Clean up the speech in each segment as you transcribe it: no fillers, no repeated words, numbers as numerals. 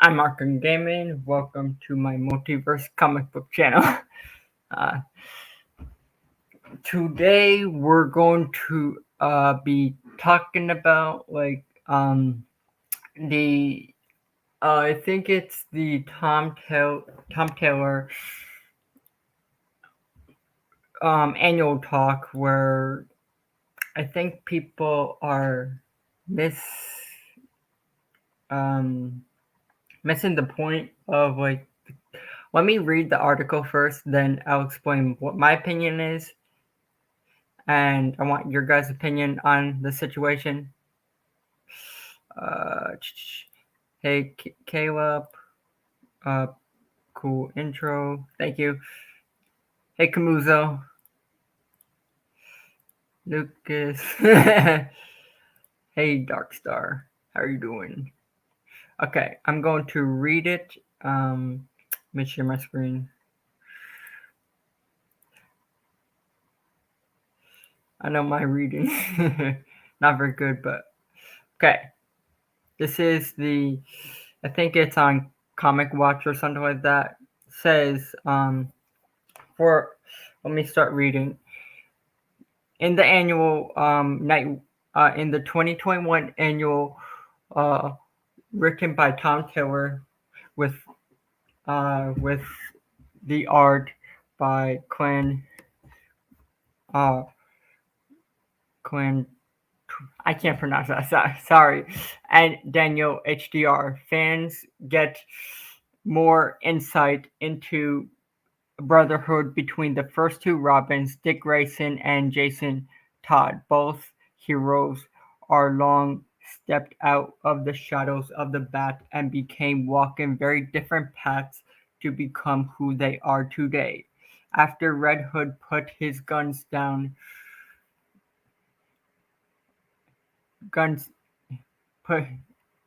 I'm Mark and Gaming. Welcome to my Multiverse comic book channel. Uh, Today we're going to be talking about the I think it's the Tom Taylor annual talk where I think people are um missing the point of let me read the article first, then I'll explain what my opinion is, and I want your guys' opinion on the situation. Uh, hey, Caleb. Cool intro. Thank you. Hey, Kamuzo. Lucas. Hey, Darkstar. How are you doing? Okay, I'm going to read it. Let me share my screen. I know my reading not very good, but okay. This is I think it's on Comic Watch or something like that. It says, let me start reading. In the annual in the 2021 annual, written by Tom Taylor, with the art by Clan, I can't pronounce that. Sorry, and Daniel HDR. Fans get more insight into brotherhood between the first two Robins, Dick Grayson and Jason Todd. Both heroes are long stepped out of the shadows of the bat and became walking very different paths to become who they are today. After Red Hood put his guns put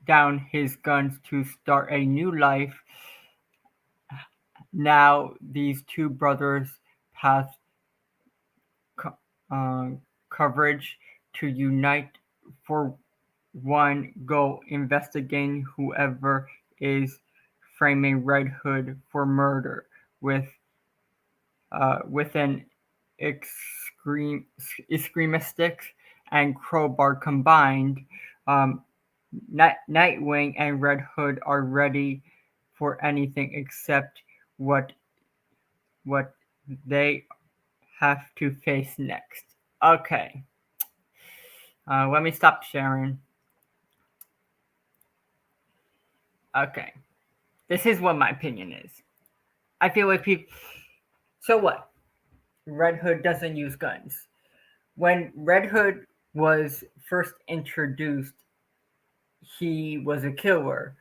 down his guns to start a new life, now these two brothers path coverage to unite for one goal: investigating whoever is framing Red Hood for murder with an extremistic and crowbar combined. Nightwing and Red Hood are ready for anything except what they have to face next. Okay. Let me stop sharing. Okay. This is what my opinion is. I feel like people. So what? Red Hood doesn't use guns. When Red Hood was first introduced, he was a killer.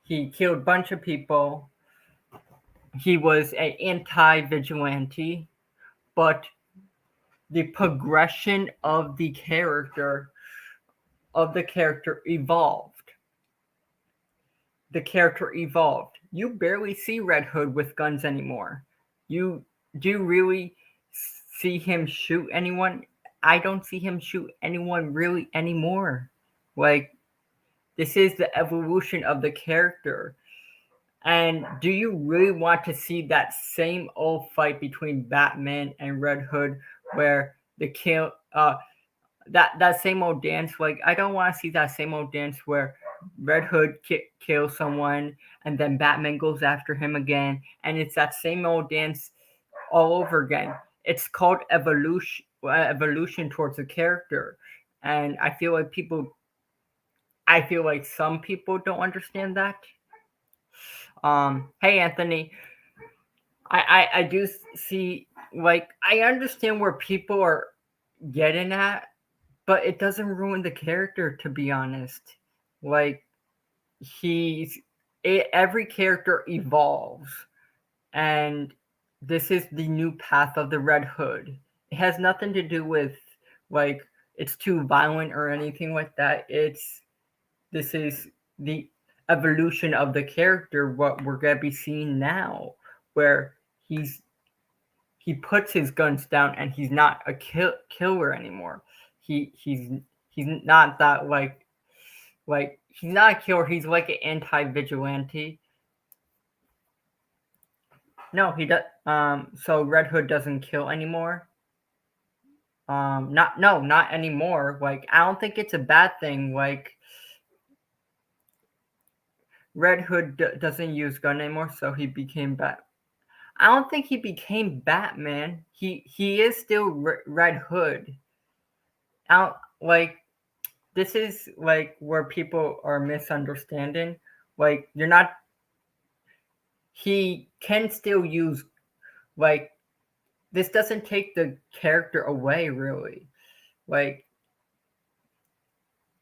He killed a bunch of people. He was an anti-vigilante, but the progression of the character evolved. The character evolved. You barely see Red Hood with guns anymore. Do you really see him shoot anyone? I don't see him shoot anyone really anymore. Like, this is the evolution of the character. And do you really want to see that same old fight between Batman and Red Hood, where that same old dance? Like, I don't want to see that same old dance where Red Hood kills someone and then Batman goes after him again, and it's that same old dance all over again. It's called evolution towards a character, and I feel like some people don't understand that. Hey Anthony, I do see, like, I understand where people are getting at, but it doesn't ruin the character, to be honest. Like, every character evolves, and this is the new path of the Red Hood. It has nothing to do with, like, it's too violent or anything like that. This is the evolution of the character, what we're gonna be seeing now, where he puts his guns down and he's not a killer anymore. He's not that like He's not a killer. He's like an anti-vigilante. No, he does. So Red Hood doesn't kill anymore. Not anymore. Like, I don't think it's a bad thing. Like, Red Hood doesn't use gun anymore, so he became I don't think he became Batman. He is still Red Hood. Out like this is like where people are misunderstanding. Like, you're not. He can still use, like, this doesn't take the character away really. Like,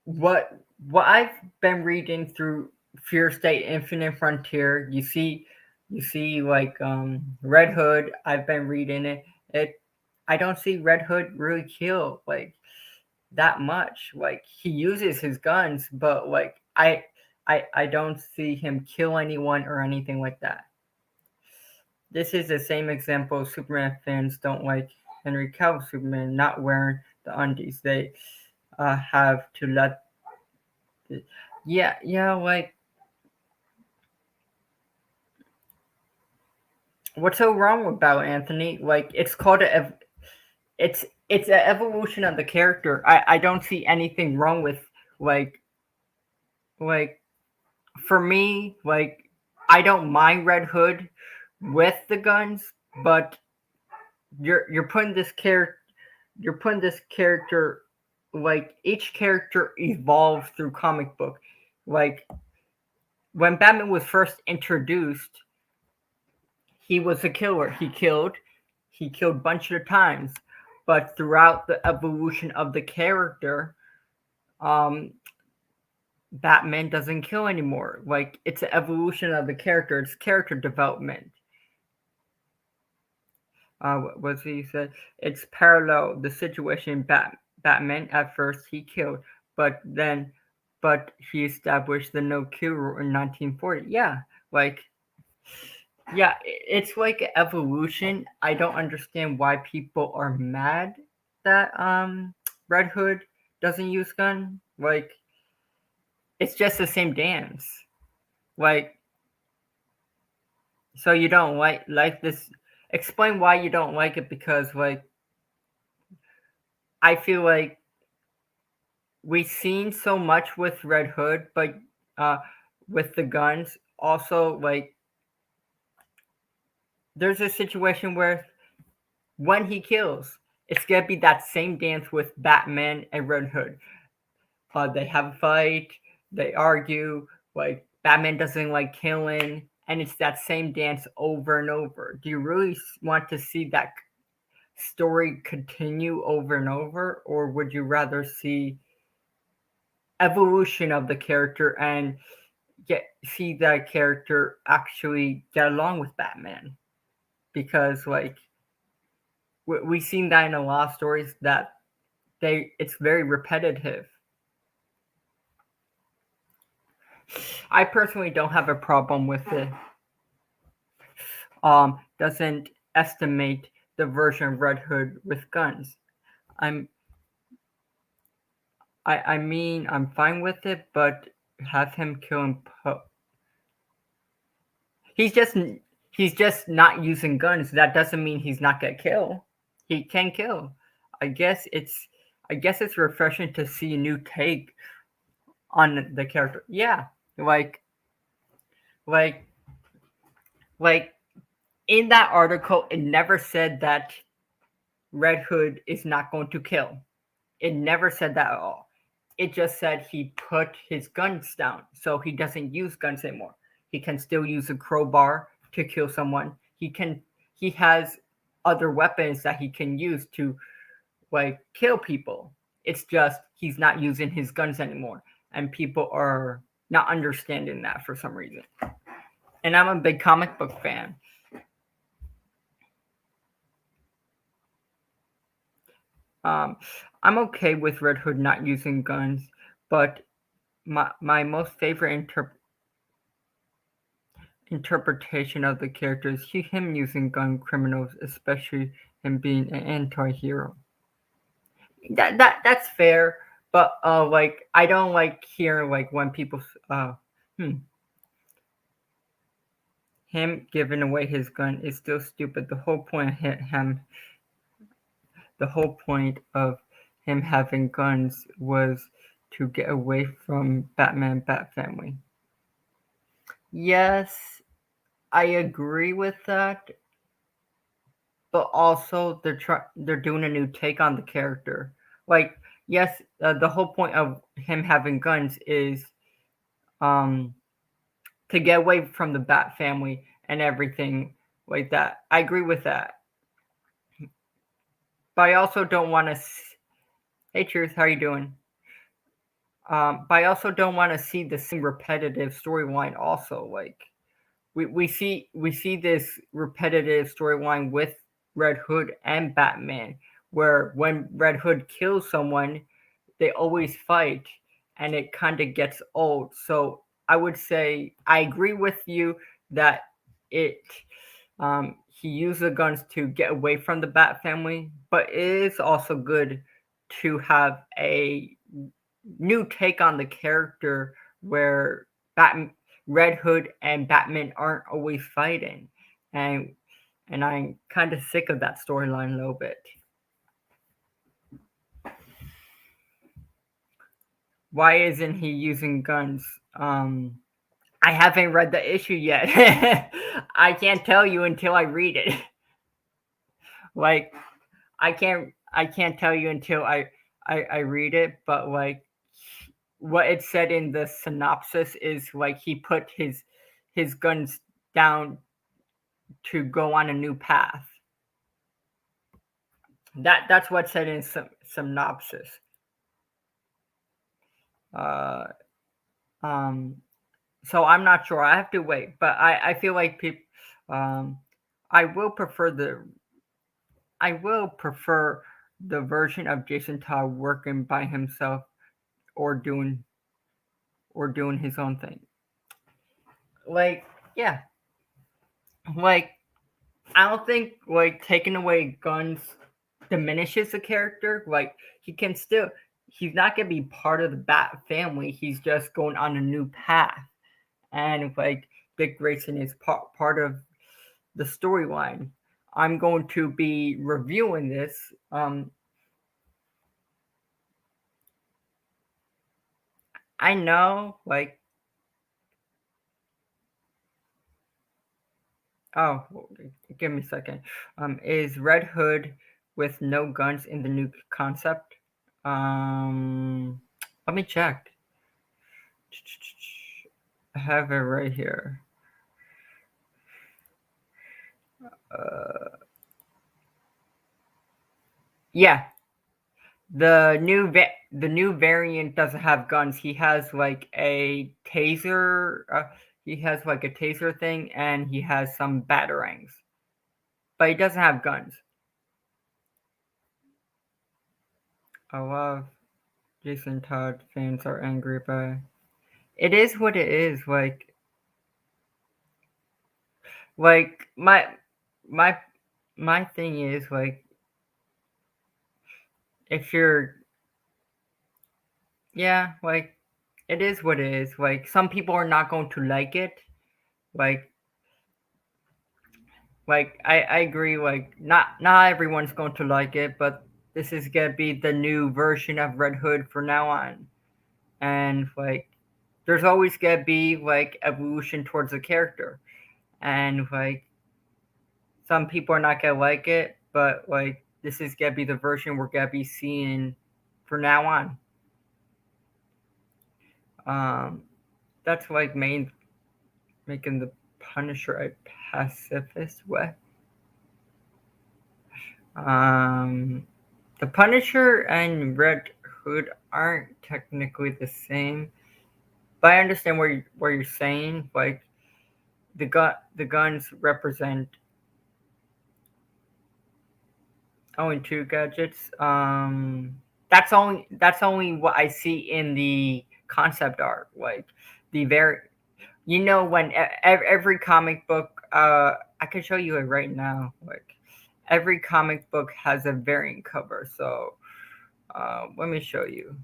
what I've been reading through Fear State Infinite Frontier, you see like Red Hood. I've been reading it. I don't see Red Hood really kill like that much. Like, he uses his guns, but like I don't see him kill anyone or anything like that. This is the same example. Superman fans don't like Henry Cavill Superman not wearing the undies. They have to let. Yeah, like, what's so wrong about Anthony? Like, it's called it's an evolution of the character. I don't see anything wrong with like like for me, like, I don't mind Red Hood with the guns, but you're putting this character, like, each character evolves through comic book. Like, when Batman was first introduced, he was a killer. He killed a bunch of times, but throughout the evolution of the character, um, Batman doesn't kill anymore. Like, it's an evolution of the character. It's character development. What he said? It's parallel. The situation Batman at first he killed, but he established the no kill rule in 1940. Yeah, like, yeah, it's like evolution. I don't understand why people are mad that Red Hood doesn't use gun. Like, it's just the same dance. Like, so you don't like this? Explain why you don't like it, because like I feel like we've seen so much with Red Hood, but with the guns also, like, there's a situation where when he kills, it's gonna be that same dance with Batman and Red Hood. They have a fight, they argue, like, Batman doesn't like killing, and it's that same dance over and over. Do you really want to see that story continue over and over, or would you rather see evolution of the character and see that character actually get along with Batman? Because like we've seen that in a lot of stories that it's very repetitive. I personally don't have a problem with it. Doesn't estimate the version of Red Hood with guns. I mean, I'm fine with it, but have him kill him. He's just not using guns. That doesn't mean he's not gonna kill. He can kill. I guess it's refreshing to see a new take on the character. Yeah, like like like in that article, it never said that Red Hood is not going to kill. It never said that at all. It just said he put his guns down, so he doesn't use guns anymore. He can still use a crowbar to kill someone. He has other weapons that he can use to like kill people. It's just he's not using his guns anymore, and people are not understanding that for some reason. And I'm a big comic book fan. I'm okay with Red Hood not using guns, but my most favorite interpretation of the character is him using gun criminals, especially him being an anti-hero. That's fair, But like I don't like hearing like when people hmm, him giving away his gun is still stupid. The whole point of him having guns was to get away from Batman Bat Family. Yes, I agree with that, but also they're doing a new take on the character. Like, yes, the whole point of him having guns is um to get away from the Bat Family and everything like that. I agree with that, but I also don't want to. Hey, Truth, how you doing? But I also don't want to see the same repetitive storyline. Also, like we see this repetitive storyline with Red Hood and Batman, where when Red Hood kills someone, they always fight, and it kind of gets old. So I would say I agree with you that it he used the guns to get away from the Bat Family, but it is also good to have a new take on the character where Batman, Red Hood, and Batman aren't always fighting, and I'm kind of sick of that storyline a little bit. Why isn't he using guns? I haven't read the issue yet. I can't tell you until I read it. Like I can't tell you until I read it, but like what it said in the synopsis is like he put his guns down to go on a new path. That's what said in some synopsis. Uh, um, so I'm not sure. I have to wait, but I feel like people. Um, I will prefer the I will prefer the version of Jason Todd working by himself or doing his own thing. Like yeah, like I don't think like taking away guns diminishes the character. Like he's not gonna be part of the Bat family. He's just going on a new path, and like Dick Grayson is part of the storyline. I'm going to be reviewing this. I know, like, oh, give me a second. Is Red Hood with no guns in the new concept? Let me check. I have it right here. Uh, yeah, the new variant doesn't have guns. He has like a taser. He has like a taser thing, and he has some batarangs, but he doesn't have guns. I love Jason Todd fans are angry, but it is what it is. Like my my thing is like if you're yeah, like it is what it is. Like some people are not going to like it. Like I agree, like not everyone's going to like it, but this is gonna be the new version of Red Hood from now on. And like there's always gonna be like evolution towards the character. And like some people are not gonna like it, but like this is gonna be the version we're gonna be seeing from now on. Um, that's like making the Punisher a pacifist way. Um, the Punisher and Red Hood aren't technically the same, but I understand what you're saying. Like the guns represent only two gadgets. That's only what I see in the concept art. Like the very, when every comic book, I can show you it right now. Like every comic book has a variant cover. So let me show you.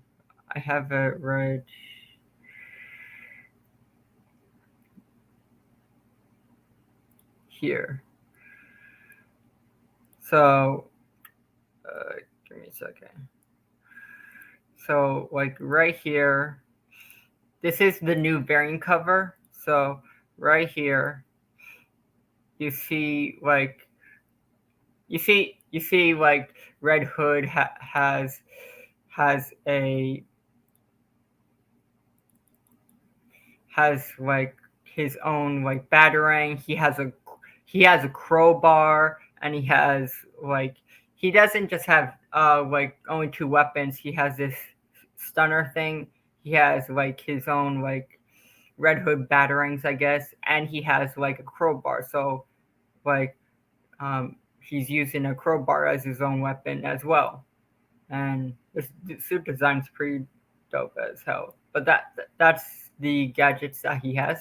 I have it right here. So, give me a second. So, like right here, this is the new variant cover. So, right here, you see like you see like Red Hood has a has like his own like batarang. He has a crowbar, and he has like he doesn't just have like only two weapons. He has this stunner thing. He has like his own like Red Hood batarangs, I guess, and he has like a crowbar. So like he's using a crowbar as his own weapon as well. And the suit design's pretty dope as hell. But that's the gadgets that he has.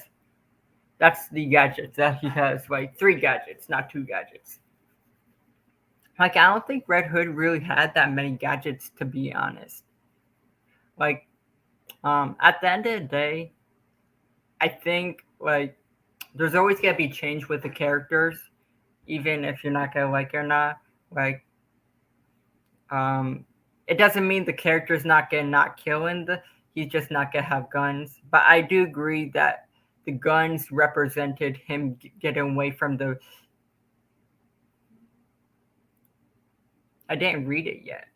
That's the gadgets that he has. Like three gadgets, not two gadgets. Like I don't think Red Hood really had that many gadgets, to be honest. Like at the end of the day, I think like there's always gonna be change with the characters, even if you're not gonna like it or not. Like Um, it doesn't mean the character's not gonna not killing the. He's just not gonna have guns. But I do agree that the guns represented him getting away from the. I didn't read it yet.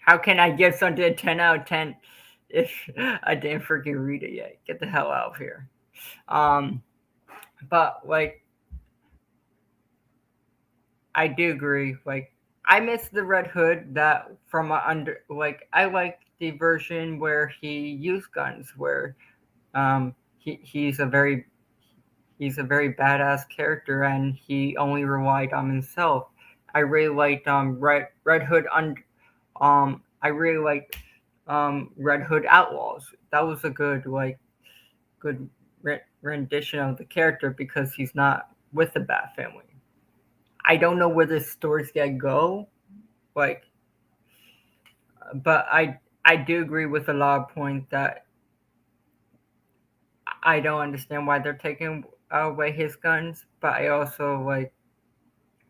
How can I give something a 10 out of 10 if I didn't freaking read it yet? Get the hell out of here. Um, but like I do agree. Like I miss the Red Hood that from under. Like I like the version where he used guns, where he's a very badass character, and he only relied on himself. I really liked Red Hood I really liked Red Hood Outlaws. That was a good rendition of the character because he's not with the Bat family. I don't know where this story's gonna go, like, but I do agree with a lot of points that I don't understand why they're taking away his guns, but I also like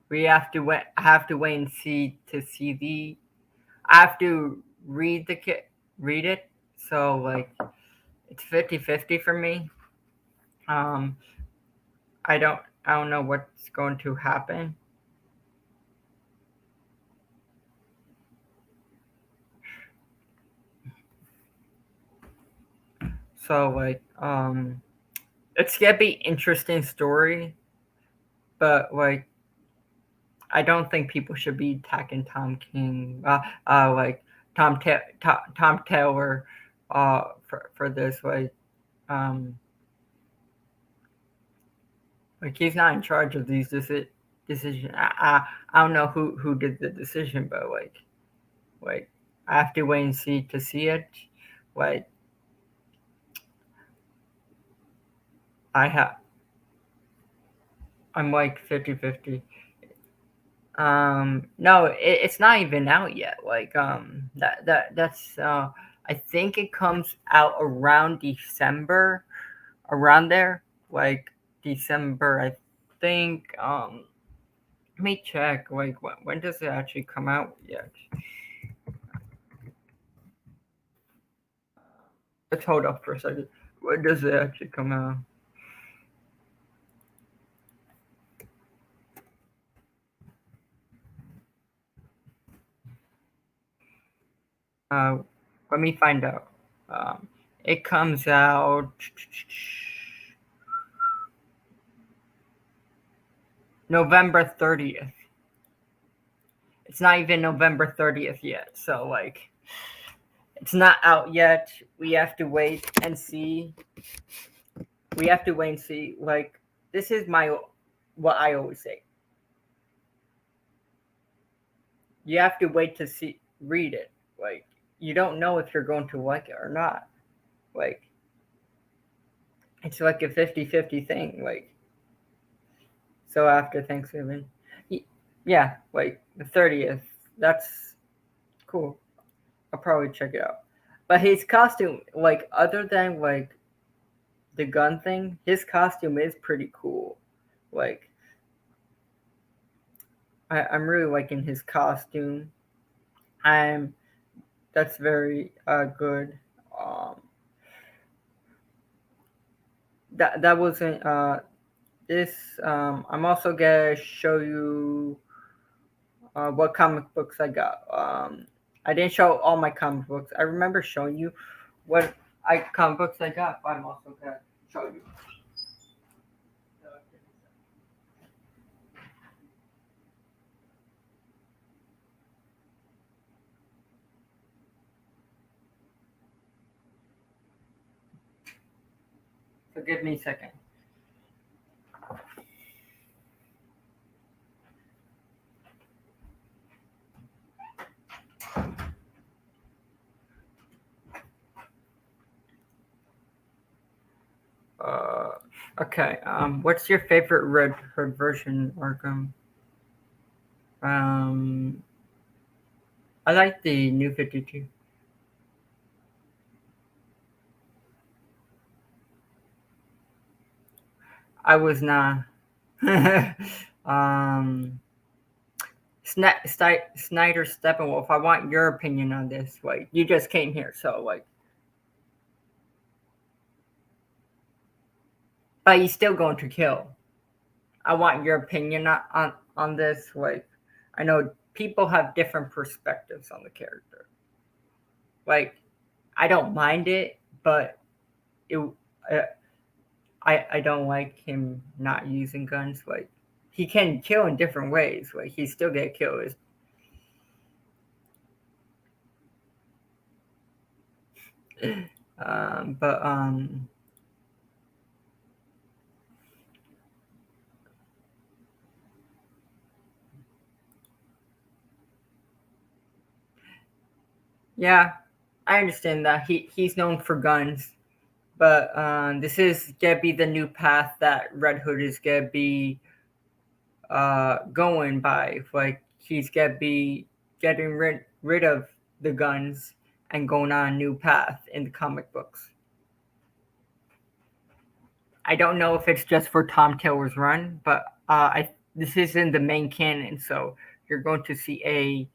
we have to wait. I have to wait and see to see the. I have to read it. So like it's 50-50 for me. Um, I don't know what's going to happen. So like it's gonna be interesting story, but like I don't think people should be attacking Tom King, like Tom Taylor, for this. Like he's not in charge of these decisions. I don't know who did the decision, but like I have to wait and see to see it. Like I have, I'm like 50-50. No, it's not even out yet. Like that's I think it comes out around December, around there, like December. I think. Let me check. Like when does it actually come out yet? Let's hold up for a second. When does it actually come out? Uh, Let me find out. It comes out November 30th. It's not even November 30th yet. So like it's not out yet. We have to wait and see. We have to wait and see. Like this is my what I always say. You have to wait to see read it. Like you don't know if you're going to like it or not. Like it's like a 50-50 thing. Like so after Thanksgiving. Yeah, like the 30th. That's cool. I'll probably check it out. But his costume, like other than like the gun thing, his costume is pretty cool. Like I'm really liking his costume. I'm That's very good. Um, that wasn't this. I'm also gonna show you what comic books I got. I didn't show all my comic books. I remember showing you what comic books I got, but I'm also gonna show you. So give me a second. Uh, okay. What's your favorite Red Hood version, Arkham? Um, I like the New 52. I was not. um, Snyder Steppenwolf. I want your opinion on this. Like, you just came here, so like, but he's still going to kill. I want your opinion on this. Like, I know people have different perspectives on the character. Like, I don't mind it, but it. Uh, I don't like him not using guns. Like, he can kill in different ways. Like, he still get killed. But yeah, I understand that he's known for guns, but this is gonna be the new path that Red Hood is gonna be going by. Like, he's gonna be getting rid of the guns and going on a new path in the comic books. I don't know if it's just for Tom Taylor's run, but I this is in the main canon, so you're going to see a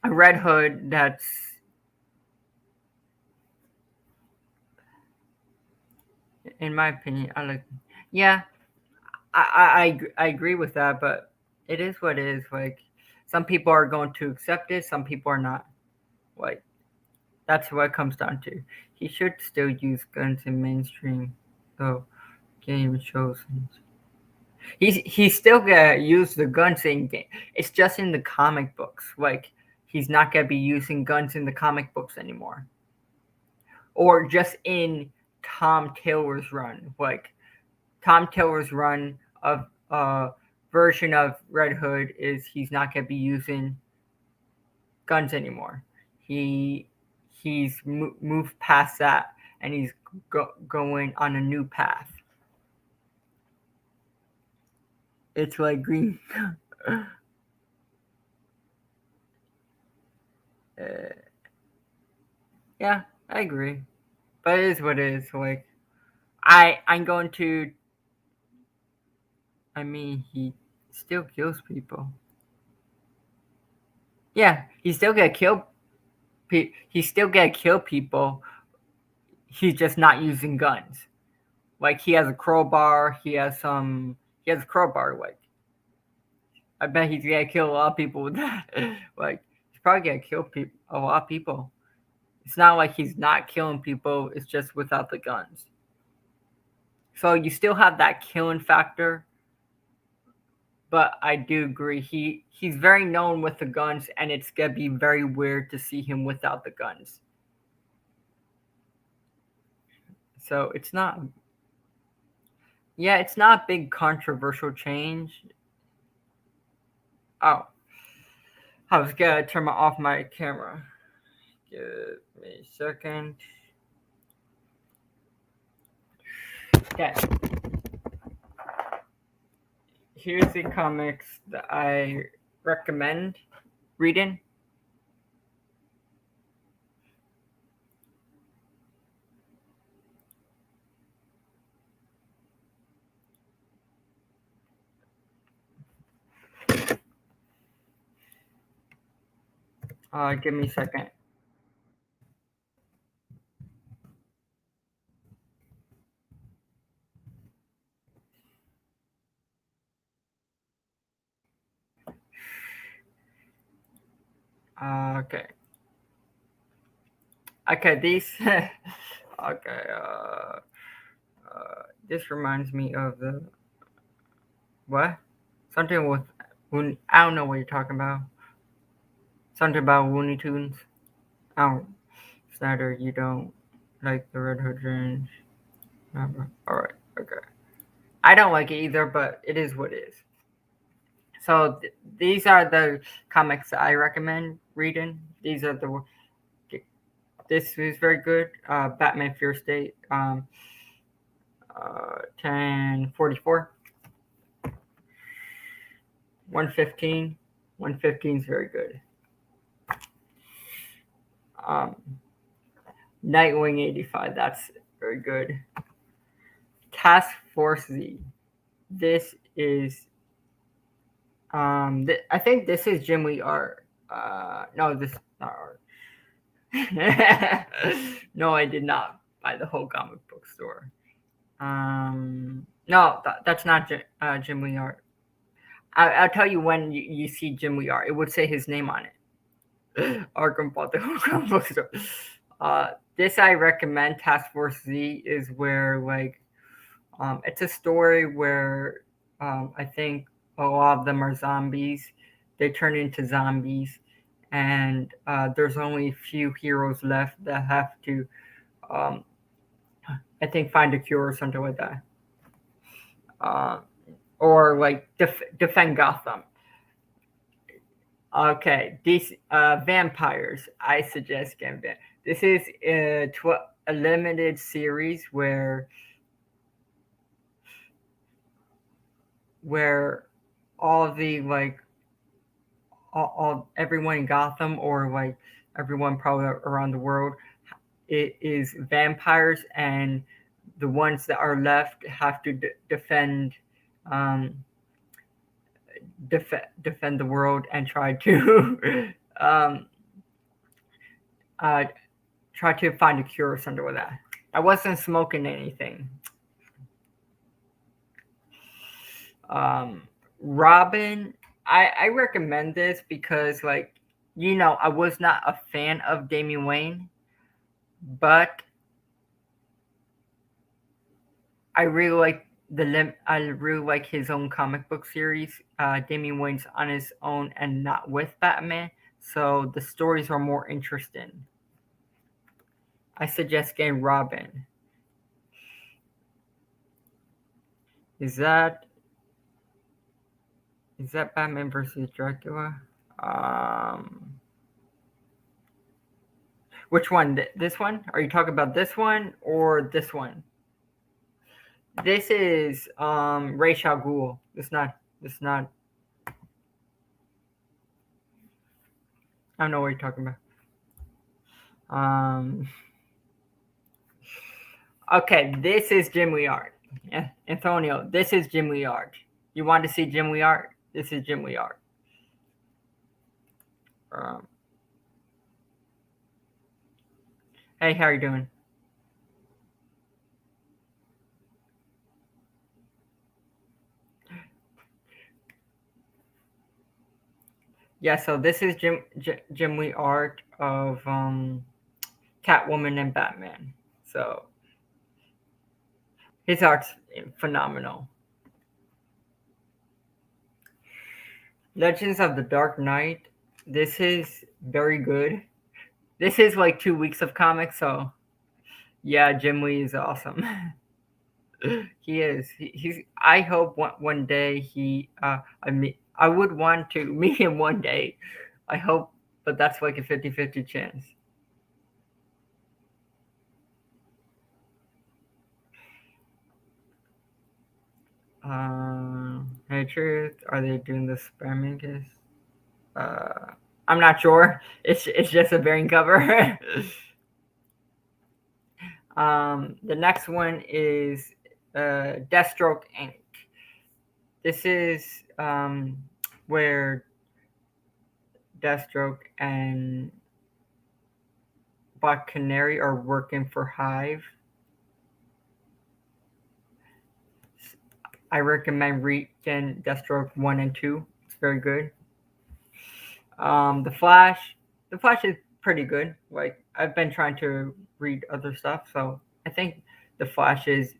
Red Hood that's, in my opinion, I like. Yeah, I agree with that, but it is what it is. Like, some people are going to accept it, some people are not. Like, that's what it comes down to. He should still use guns in mainstream, though game shows. He's still gonna use the guns in game. It's just in the comic books. Like, he's not gonna be using guns in the comic books anymore, or just in Tom Taylor's run. Like, Tom Taylor's run of version of Red Hood is he's not gonna be using guns anymore. He's moved past that, and he's going on a new path. It's like green. Yeah, I agree, but it is what it is. Like, I'm going to. I mean, he still kills people. Yeah, he still gonna kill. He still gonna kill people. He's just not using guns. Like, he has a crowbar. He has some. He has a crowbar. Like, I bet he's gonna kill a lot of people with that. Like, he's probably gonna kill a lot of people. It's not like he's not killing people. It's just without the guns. So you still have that killing factor, but I do agree he's very known with the guns, and it's gonna be very weird to see him without the guns. So it's not. Yeah, it's not a big controversial change. Oh, I was gonna turn off my camera. Give me a second. Okay. Here's the comics that I recommend reading. Give me a second. Okay. Okay, these. Okay. This reminds me of the what? Something with. I don't know what you're talking about. Something about Looney Tunes. Oh, Snyder, you don't like the Red Hood range. All right. Okay. I don't like it either, but it is what it is. So these are the comics I recommend reading. These are the. This is very good. Batman Fear State. 1044. 115. 115 is very good. Um, Nightwing 85. That's very good. Task Force Z. This is. I think this is Jim Lee art. No, this is not art. No, I did not buy the whole comic book store. No, that's not Jim Lee art. I'll tell you when you see Jim Lee art. It would say his name on it. Arkham bought the whole comic book store. This I recommend. Task Force Z is where it's a story where I think a lot of them are zombies. They turn into zombies, and there's only a few heroes left that have to, I think, find a cure or something like that, or defend Gotham. Okay, these vampires. I suggest getting this is a limited series where all the all everyone in Gotham or everyone probably around the world it is vampires, and the ones that are left have to defend um, defend the world and try to um, uh, try to find a cure or something like that. I wasn't smoking anything. Robin, I recommend this because I was not a fan of Damian Wayne, but I really like his own comic book series. Damian Wayne's on his own and not with Batman, so the stories are more interesting. I suggest getting Robin. Is that Batman versus Dracula? Um, which one? This one? Are you talking about this one or this one? This is Ra's al Ghul. It's not. It's not. I don't know what you're talking about. Um. Okay, this is Jim Lee art. Yeah, Antonio, this is Jim Lee art. You want to see Jim Lee art? This is Jim Lee art. Um, hey, how are you doing? Yeah, so this is Jim Lee art of Catwoman and Batman. So his art's phenomenal. Legends of the Dark Knight. This is very good. This is like 2 weeks of comics, so yeah, Jim Lee is awesome. He is. He's. I hope one day he. I would want to meet him one day. I hope, but that's like a 50-50 chance. Hey, truth. Are they doing the Sparmacus? I'm not sure. It's just a variant cover. The next one is Deathstroke Inc. This is where Deathstroke and Black Canary are working for Hive. I recommend reading Deathstroke 1 and 2. It's very good. The Flash is pretty good. Like, I've been trying to read other stuff, so I think The Flash is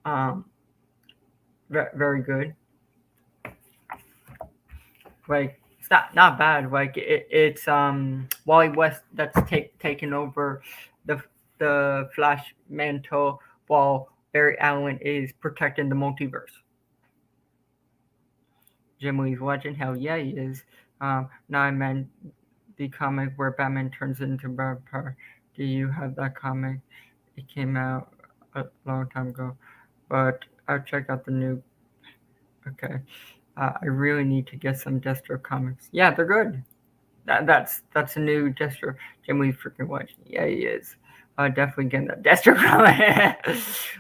um, very good. Like, it's not bad. Like, it's Wally West that's taking over the Flash mantle while Barry Allen is protecting the multiverse. Jim Lee's watching. Hell yeah, he is. Now I meant the comic where Batman turns into Vampire. Do you have that comic? It came out a long time ago, but I'll check out the new. Okay, I really need to get some Deathstroke comics. Yeah, they're good. That's a new Deathstroke. Jim Lee's freaking watching. Yeah, he is. Definitely getting that Deathstroke comic.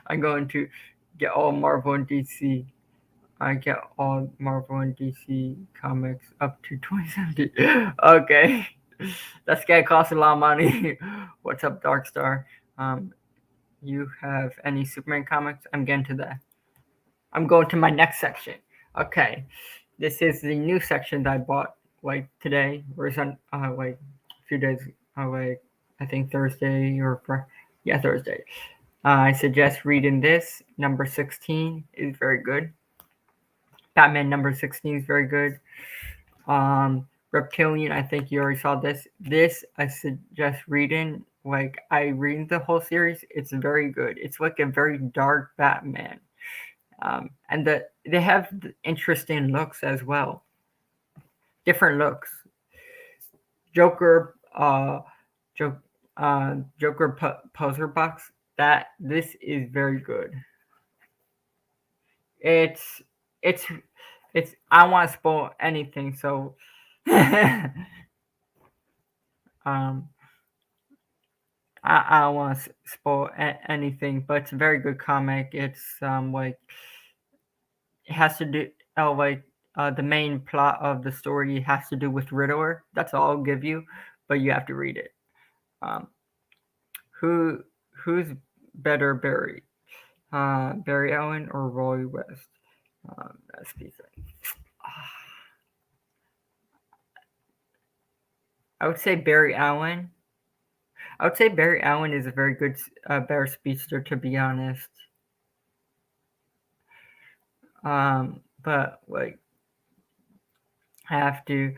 I'm going to get all Marvel and DC. I get all Marvel and DC comics up to 2070. Okay. That's gonna cost a lot of money. What's up, Darkstar? You have any Superman comics? I'm getting to that. I'm going to my next section. Okay. This is the new section that I bought like today, or some like a few days like I think Thursday Thursday. I suggest reading this. Number 16 is very good. Batman number 16 is very good. Reptilian, I think you already saw this. This I suggest reading. Like, I read the whole series. It's very good. It's like a very dark Batman. And they have interesting looks as well. Different looks. Joker poster box. This is very good. It's I don't want to spoil anything, so I don't want to spoil anything, but it's a very good comic. It's like it has to do the main plot of the story has to do with Riddler. That's all I'll give you, but you have to read it. Who's better, Barry? Barry Allen or Roy West? That's the thing. I would say Barry Allen. I would say Barry Allen is a very good better speedster, to be honest. But like, I have to.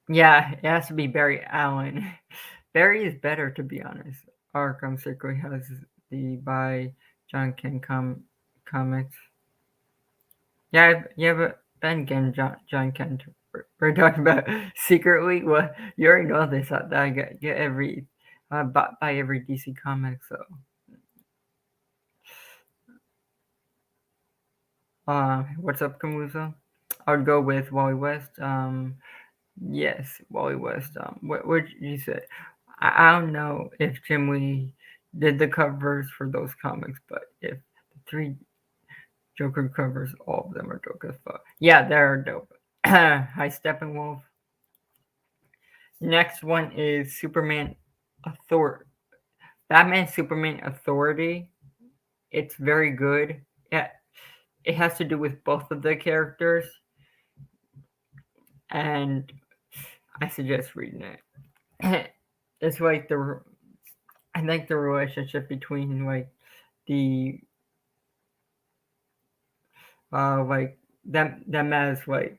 Yeah, it has to be Barry Allen. Barry is better, to be honest. Arkham Circle has the by John Ken comics. Yeah, but Ben again, John Kent. We're talking about secretly. Well, you already know this. That I get every buy every DC comic. So, what's up, Camuso? I would go with Wally West. Yes, Wally West. What did you say? I don't know if Jim Lee did the covers for those comics, but if the three Joker covers, all of them are dope as fuck. Yeah, they're dope. Hi, Steppenwolf. Next one is Superman Authority. Batman Superman Authority. It's very good. Yeah, it has to do with both of the characters, and I suggest reading it. It's like I think the relationship between like the like them as like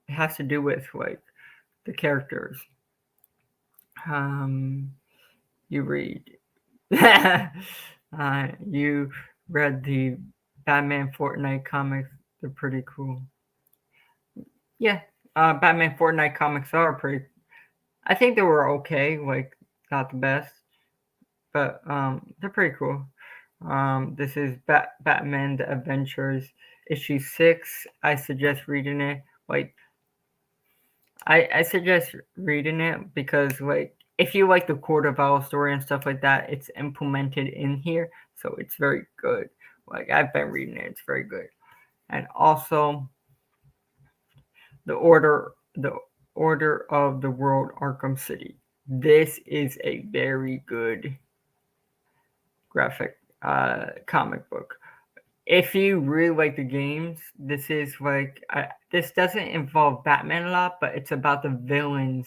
it has to do with like the characters. You read. You read the Batman Fortnite comics. They're pretty cool. Yeah, Batman Fortnite comics are pretty. I think they were okay, like not the best, but they're pretty cool. This is Batman: The Adventures, issue 6. I suggest reading it. Like, I suggest reading it because like if you like the Court of Owls story and stuff like that, it's implemented in here, so it's very good. Like, I've been reading it; it's very good. And also, the Order of the World Arkham City. This is a very good graphic comic book. If you really like the games, this is like this doesn't involve Batman a lot, but it's about the villains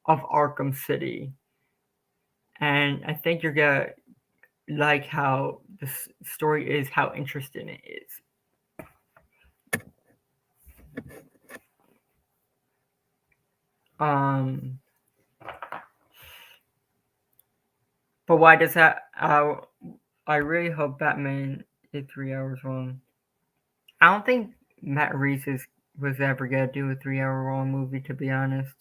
of Arkham City, and I think you're gonna like how the story is, how interesting it is. Um, but why does that? I really hope Batman is 3 hours long. I don't think Matt Reeves was ever gonna do a 3 hour long movie, to be honest.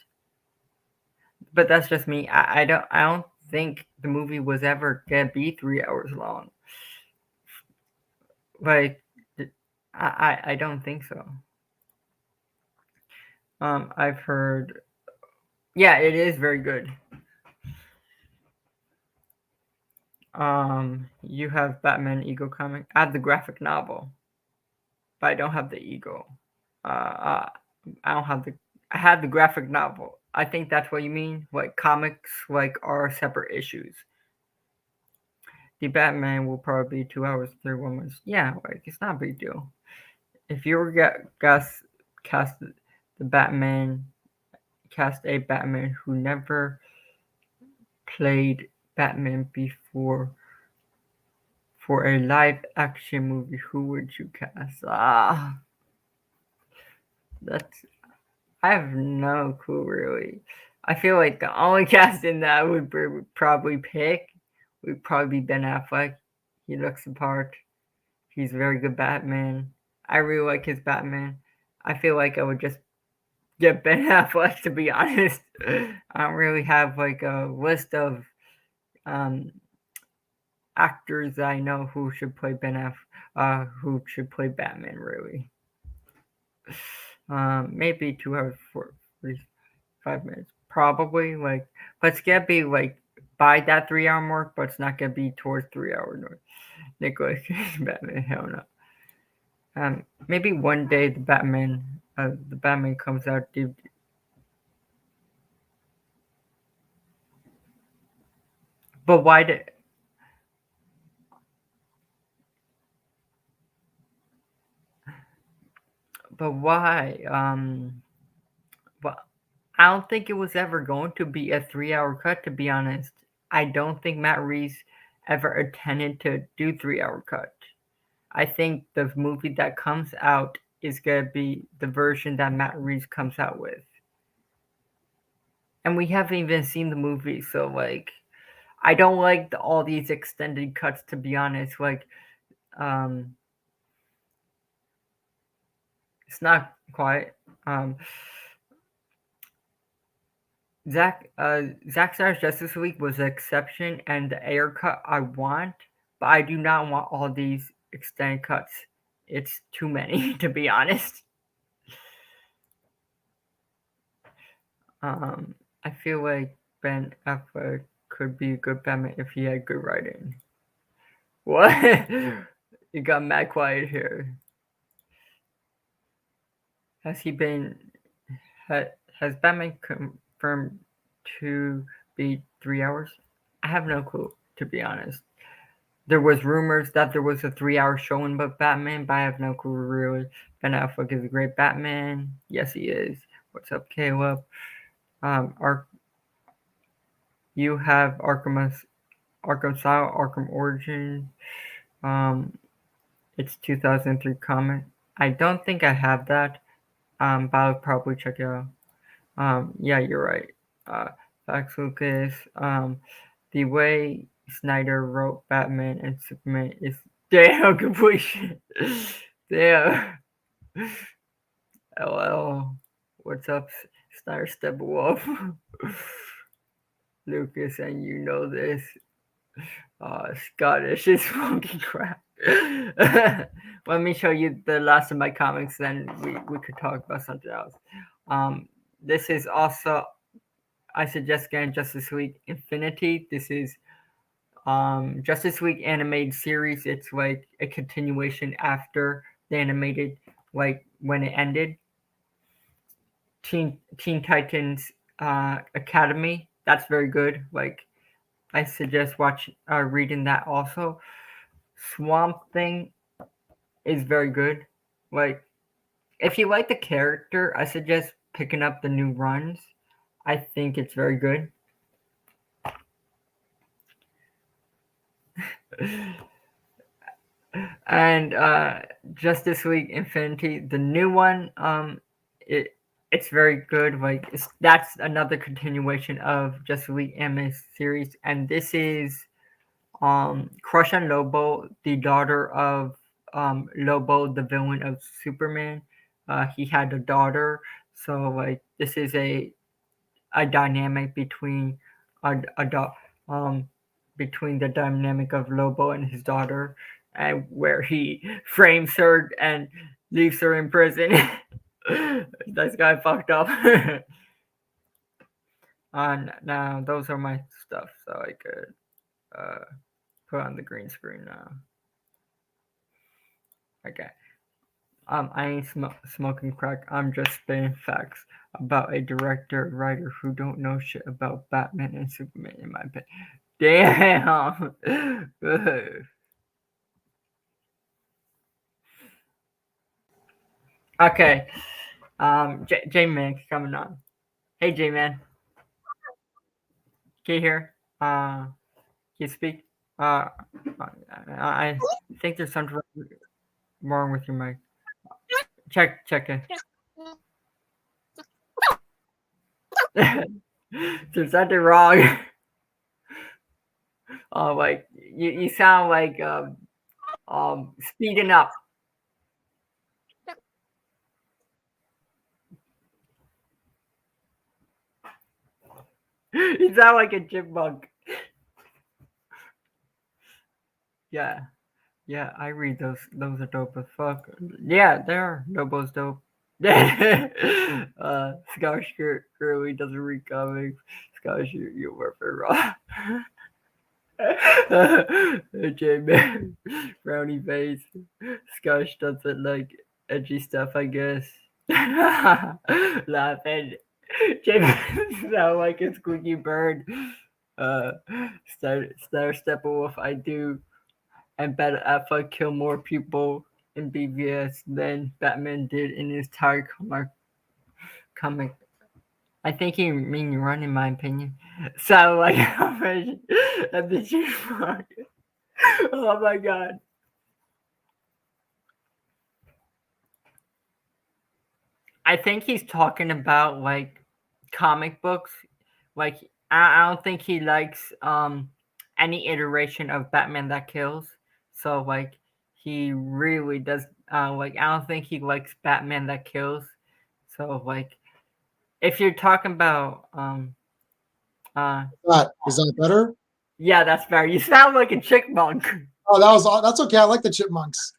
But that's just me. I don't think the movie was ever gonna be 3 hours long. Like, I don't think so. I've heard. Yeah, it is very good. You have Batman Ego comic. I have the graphic novel, but I don't have the Ego. I don't have the. I have the graphic novel. I think that's what you mean. Like comics, like are separate issues. The Batman will probably be 2 hours, 31 minutes. Yeah, like it's not a big deal. If you were cast the Batman, cast a Batman who never played Batman before for a live action movie, who would you cast? That's I have no clue really. I feel like the only casting that I would probably pick would probably be Ben Affleck. He looks the part. He's a very good Batman. I really like his Batman. I feel like I would just get Ben Affleck, to be honest. I don't really have like a list of um, actors I know who should play who should play Batman. Really, maybe 2 hours 45 minutes, probably. Like, but it's gonna be like by that 3 hour mark, but it's not gonna be towards 3 hour mark. Nicholas Batman, hell no. Maybe one day the Batman comes out. But why did? But why? But I don't think it was ever going to be a 3 hour cut. To be honest, I don't think Matt Reeves ever intended to do 3 hour cut. I think the movie that comes out is gonna be the version that Matt Reeves comes out with. And we haven't even seen the movie, so like I don't like all these extended cuts, to be honest. Like um it's not quite Zack Snyder's Justice League was an exception and the air cut I want, but I do not want all these extended cuts. It's too many, to be honest. I feel like Ben Affleck could be a good Batman if he had good writing. What? You got mad quiet here. Has he been? Has Batman confirmed to be 3 hours? I have no clue, to be honest. There was rumors that there was a 3 hour showing about Batman, but I have no clue really. Ben Affleck is a great Batman. Yes, he is. What's up, Caleb? You have Arkham Style, Arkham Origin. It's 2003 comic. I don't think I have that. But I'll probably check it out. Yeah, you're right. Facts, Lucas. The way Snyder wrote Batman and Superman is damn completion. Damn. LL. What's up, Snyder Steppenwolf? Lucas, and you know this. Scottish is fucking crap. Let me show you the last of my comics, then we could talk about something else. This is also, I suggest getting Justice League Infinity. This is Justice League animated series. It's like a continuation after the animated, like when it ended. Teen Titans Academy. That's very good. Like I suggest reading that also. Swamp Thing is very good. Like if you like the character, I suggest picking up the new runs. I think it's very good. And Justice League Infinity, the new one, it's very good. Like that's another continuation of Justice League anime series, and this is Crush on Lobo, the daughter of Lobo, the villain of Superman. He had a daughter, so like this is a dynamic a um between the dynamic of Lobo and his daughter, and where he frames her and leaves her in prison. This guy fucked up. Now those are my stuff, so I could put on the green screen now. Okay. I ain't smoking crack. I'm just spitting facts about a director, writer who don't know shit about Batman and Superman. In my opinion, damn. Okay. J Man coming on. Hey J Man, can you hear? Can you speak? I think there's something wrong with your mic. Check it. There's something wrong. Oh, like you sound like speeding up. You sound like a chipmunk. Yeah, yeah, I read those. Those are dope as fuck. Yeah, they are. Lobo's dope. Scottish Curly doesn't read comics. Scottish, you work for raw. J-Man, brownie face. Scotch doesn't like edgy stuff, I guess. Laughing. J-Man sound like a squeaky bird. Uh, Star Steppenwolf, I do. And better Alpha kill more people in BVS than Batman did in his entire comic. I think he mean run in my opinion. So like how much did you fuck? Oh my god. I think he's talking about like comic books. Like I don't think he likes any iteration of Batman that kills. So like he really does like I don't think he likes Batman that kills. So like if you're talking about Is that better? yeah, that's fair. You sound like a chipmunk. Oh, that's okay. I like the chipmunks.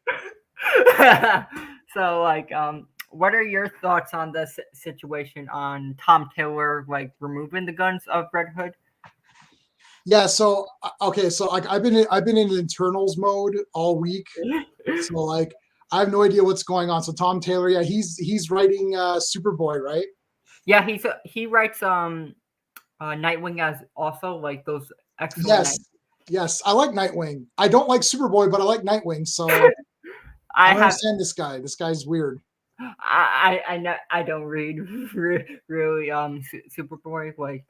So like what are your thoughts on the situation on Tom Taylor like removing the guns of Red Hood? Yeah. So okay. So like I've been in internals mode all week. So like I have no idea what's going on. So Tom Taylor, yeah, he's writing Superboy, right? Yeah, he writes Nightwing as also like those excellent Yes. Yes. I like Nightwing. I don't like Superboy, but I like Nightwing. So I don't understand this guy. This guy's weird. I don't read really Superboy like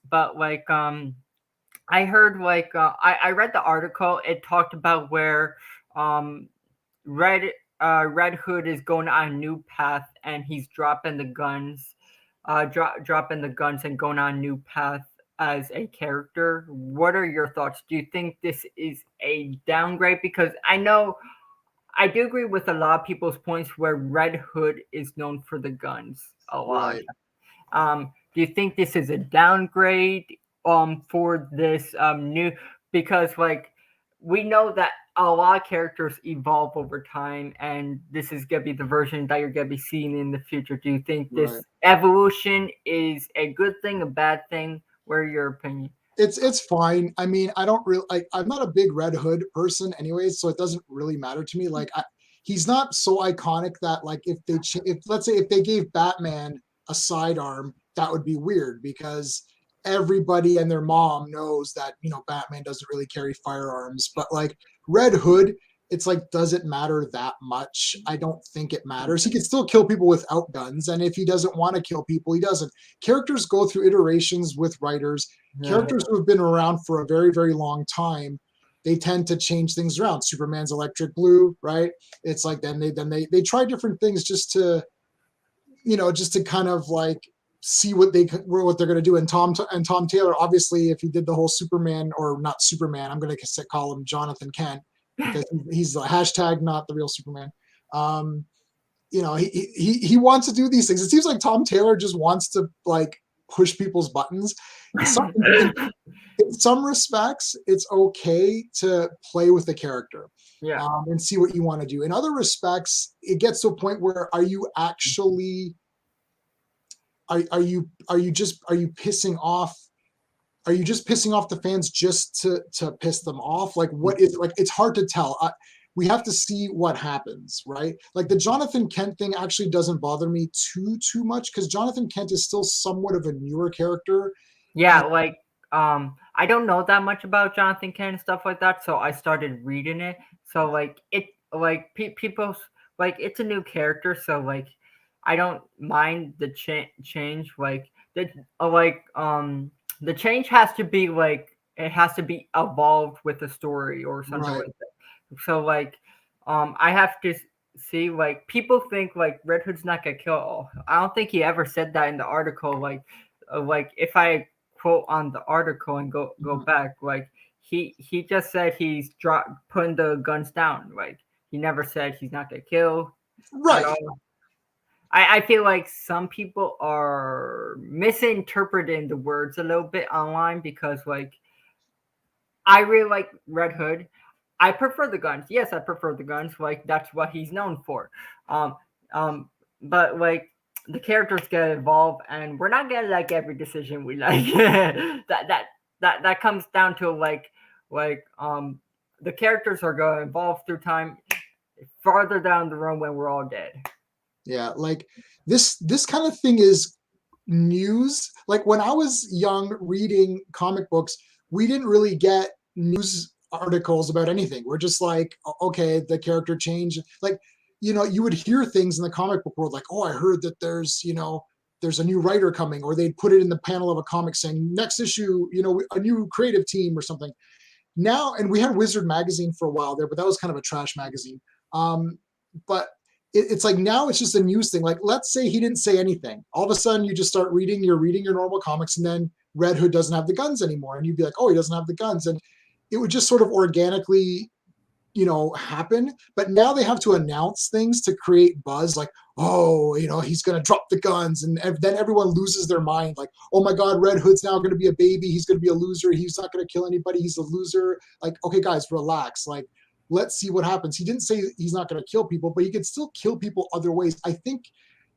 but like I heard like I read the article. It talked about where um Red Red Hood is going on a new path and he's dropping the guns, dropping the guns and going on a new path as a character. What are your thoughts? Do you think this is a downgrade? Because I know I do agree with a lot of people's points where Red Hood is known for the guns a lot. Right. Do you think this is a downgrade for this new because like we know that a lot of characters evolve over time and this is gonna be the version that you're gonna be seeing in the future. Do you think this Right. evolution is a good thing, a bad thing? What are your opinion? It's fine. I mean, I don't really like. I'm not a big Red Hood person, anyways, so it doesn't really matter to me. Like he's not so iconic that like if let's say if they gave Batman a sidearm, that would be weird because everybody and their mom knows that Batman doesn't really carry firearms. But like Red Hood, it's like, does it matter that much? I don't think it matters. He can still kill people without guns, and if he doesn't want to kill people, he doesn't. Characters go through iterations with writers. Characters who have been around for a very, very long time, they tend to change things around. Superman's electric blue, right? It's like then they try different things just to just to kind of like see what they're going to do. And Tom Taylor, obviously, if he did the whole Superman, or not Superman, I'm going to call him Jonathan Kent because he's the hashtag not the real Superman. He wants to do these things. It seems like Tom Taylor just wants to like push people's buttons. In some respects, it's okay to play with the character, and see what you want to do. In other respects, it gets to a point where are you actually are you pissing off? Are you just pissing off the fans just to piss them off? Like, what is like? It's hard to tell. We have to see what happens, right? Like the Jonathan Kent thing actually doesn't bother me too much because Jonathan Kent is still somewhat of a newer character. Yeah, like I don't know that much about Jonathan Kent and stuff like that, so I started reading it. So like it like people like it's a new character, so like I don't mind the change. Like the change has to be like it has to be evolved with the story or something like that. So like I have to see like people think like Red Hood's not gonna kill. I don't think he ever said that in the article. Like if I quote on the article and go back, like he just said he's putting the guns down. Like he never said he's not gonna kill. Right. I feel like some people are misinterpreting the words a little bit online because like I really like Red Hood. I prefer the guns. Yes, I prefer the guns. Like that's what he's known for. Um, but like the characters get evolved, and we're not gonna like every decision we like. that comes down to the characters are gonna evolve through time, farther down the road when we're all dead. Yeah, like this kind of thing is news. Like when I was young reading comic books, we didn't really get news articles about anything. We're just like, okay, the character changed. Like, you would hear things in the comic book world like, oh, I heard that there's a new writer coming, or they'd put it in the panel of a comic saying next issue, a new creative team or something. Now, and we had Wizard magazine for a while there, but that was kind of a trash magazine. But it's like now it's just a news thing. Like, let's say he didn't say anything. All of a sudden, you just start reading your normal comics, and then Red Hood doesn't have the guns anymore, and you'd be like, oh, he doesn't have the guns, and it would just sort of organically, happen. But now they have to announce things to create buzz, like, oh, he's going to drop the guns, and then everyone loses their mind, like, oh my God, Red Hood's now going to be a baby. He's going to be a loser. He's not going to kill anybody. He's a loser. Like, okay, guys, relax. Like, let's see what happens. He didn't say he's not going to kill people, but he can still kill people other ways. I think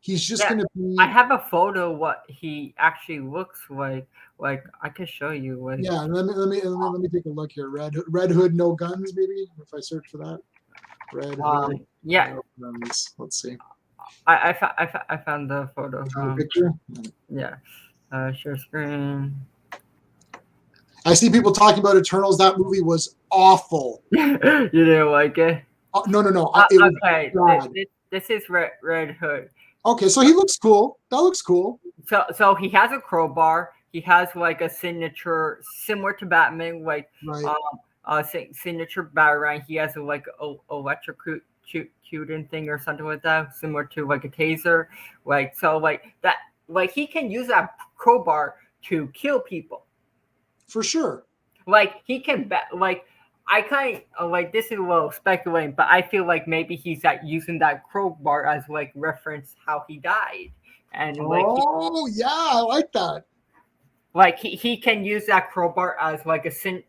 he's just going to be. I have a photo what he actually looks like. Like I can show you. Like, yeah, let me take a look here. Red Hood, no guns. Maybe if I search for that. Red Hood. Yeah. No guns. Let's see. I found the photo. Picture. Yeah. Share screen. I see people talking about Eternals. That movie was awful. You didn't like it? No. Okay, this is Red Hood. Okay, so he looks cool. That looks cool. So he has a crowbar. He has like a signature similar to Batman, like signature batarang. He has like a electrocuting thing or something like that, similar to like a taser. Like so, like that. Like he can use that crowbar to kill people. For sure. Like he can like I kind of like this is a little speculating, but I feel like maybe he's using that crowbar as like reference how he died, and like yeah, I like that. Like he can use that crowbar as like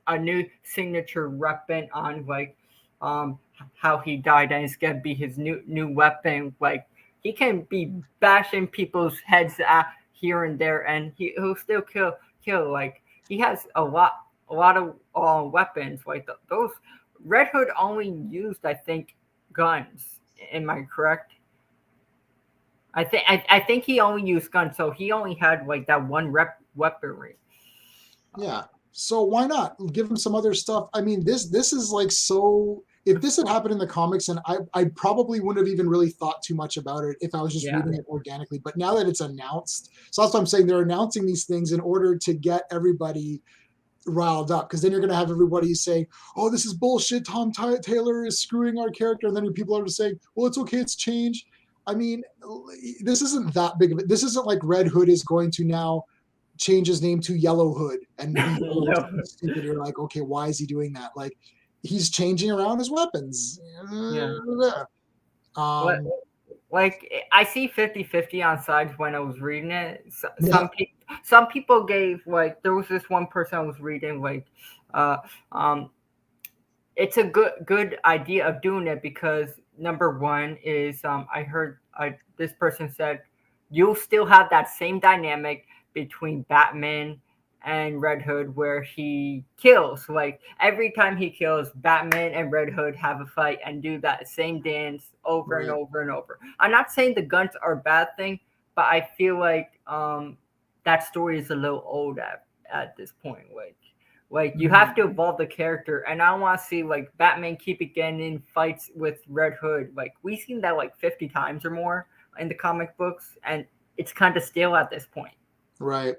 a new signature weapon on like how he died, and it's gonna be his new weapon. Like he can be bashing people's heads here and there, and he'll still kill. Like he has a lot of weapons. Like those Red Hood only used, I think, guns. Am I correct? I think he only used guns, so he only had like that one weaponry. Yeah. So why not give him some other stuff? I mean, this is like so. If this had happened in the comics, and I probably wouldn't have even really thought too much about it if I was just Yeah. reading it organically. But now that it's announced, so that's what I'm saying. They're announcing these things in order to get everybody riled up, because then you're going to have everybody saying, "Oh, this is bullshit. Taylor is screwing our character," and then people are just saying, "Well, it's okay. It's change." I mean, this isn't that big of it. This isn't like Red Hood is going to now change his name to Yellow Hood and be Yeah. stupid. You're like, okay, why is he doing that? Like, he's changing around his weapons. Yeah. What Um, like I see 50-50 on sides when I was reading it. yeah, Some people gave like there was this one person I was reading like uh um it's a good idea of doing it because number one is I heard this person said you'll still have that same dynamic between Batman and Red Hood where he kills. Like every time he kills, Batman and Red Hood have a fight and do that same dance over and right. over and over. I'm not saying the guns are a bad thing, but I feel like that story is a little old at this point. Like you have to evolve the character, and I want to see like Batman keep getting in fights with Red Hood. Like we've seen that like 50 times or more in the comic books, and it's kind of stale at this point. Right.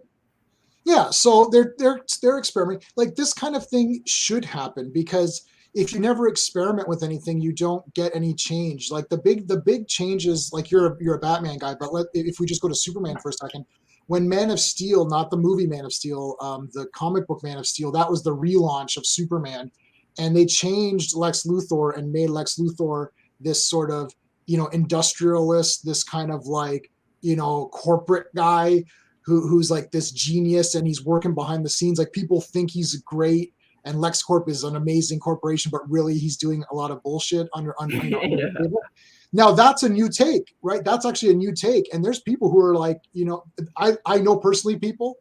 Yeah, so they're experimenting. Like this kind of thing should happen, because if you never experiment with anything, you don't get any change. Like the big changes. Like you're a Batman guy, but if we just go to Superman for a second, when Man of Steel, not the movie Man of Steel, the comic book Man of Steel, that was the relaunch of Superman, and they changed Lex Luthor and made Lex Luthor this sort of industrialist, this kind of like corporate guy who's like this genius, and he's working behind the scenes. Like people think he's great, and LexCorp is an amazing corporation, but really he's doing a lot of bullshit under the Yeah. table. Now that's a new take, right? That's actually a new take, and there's people who are like, I know personally people,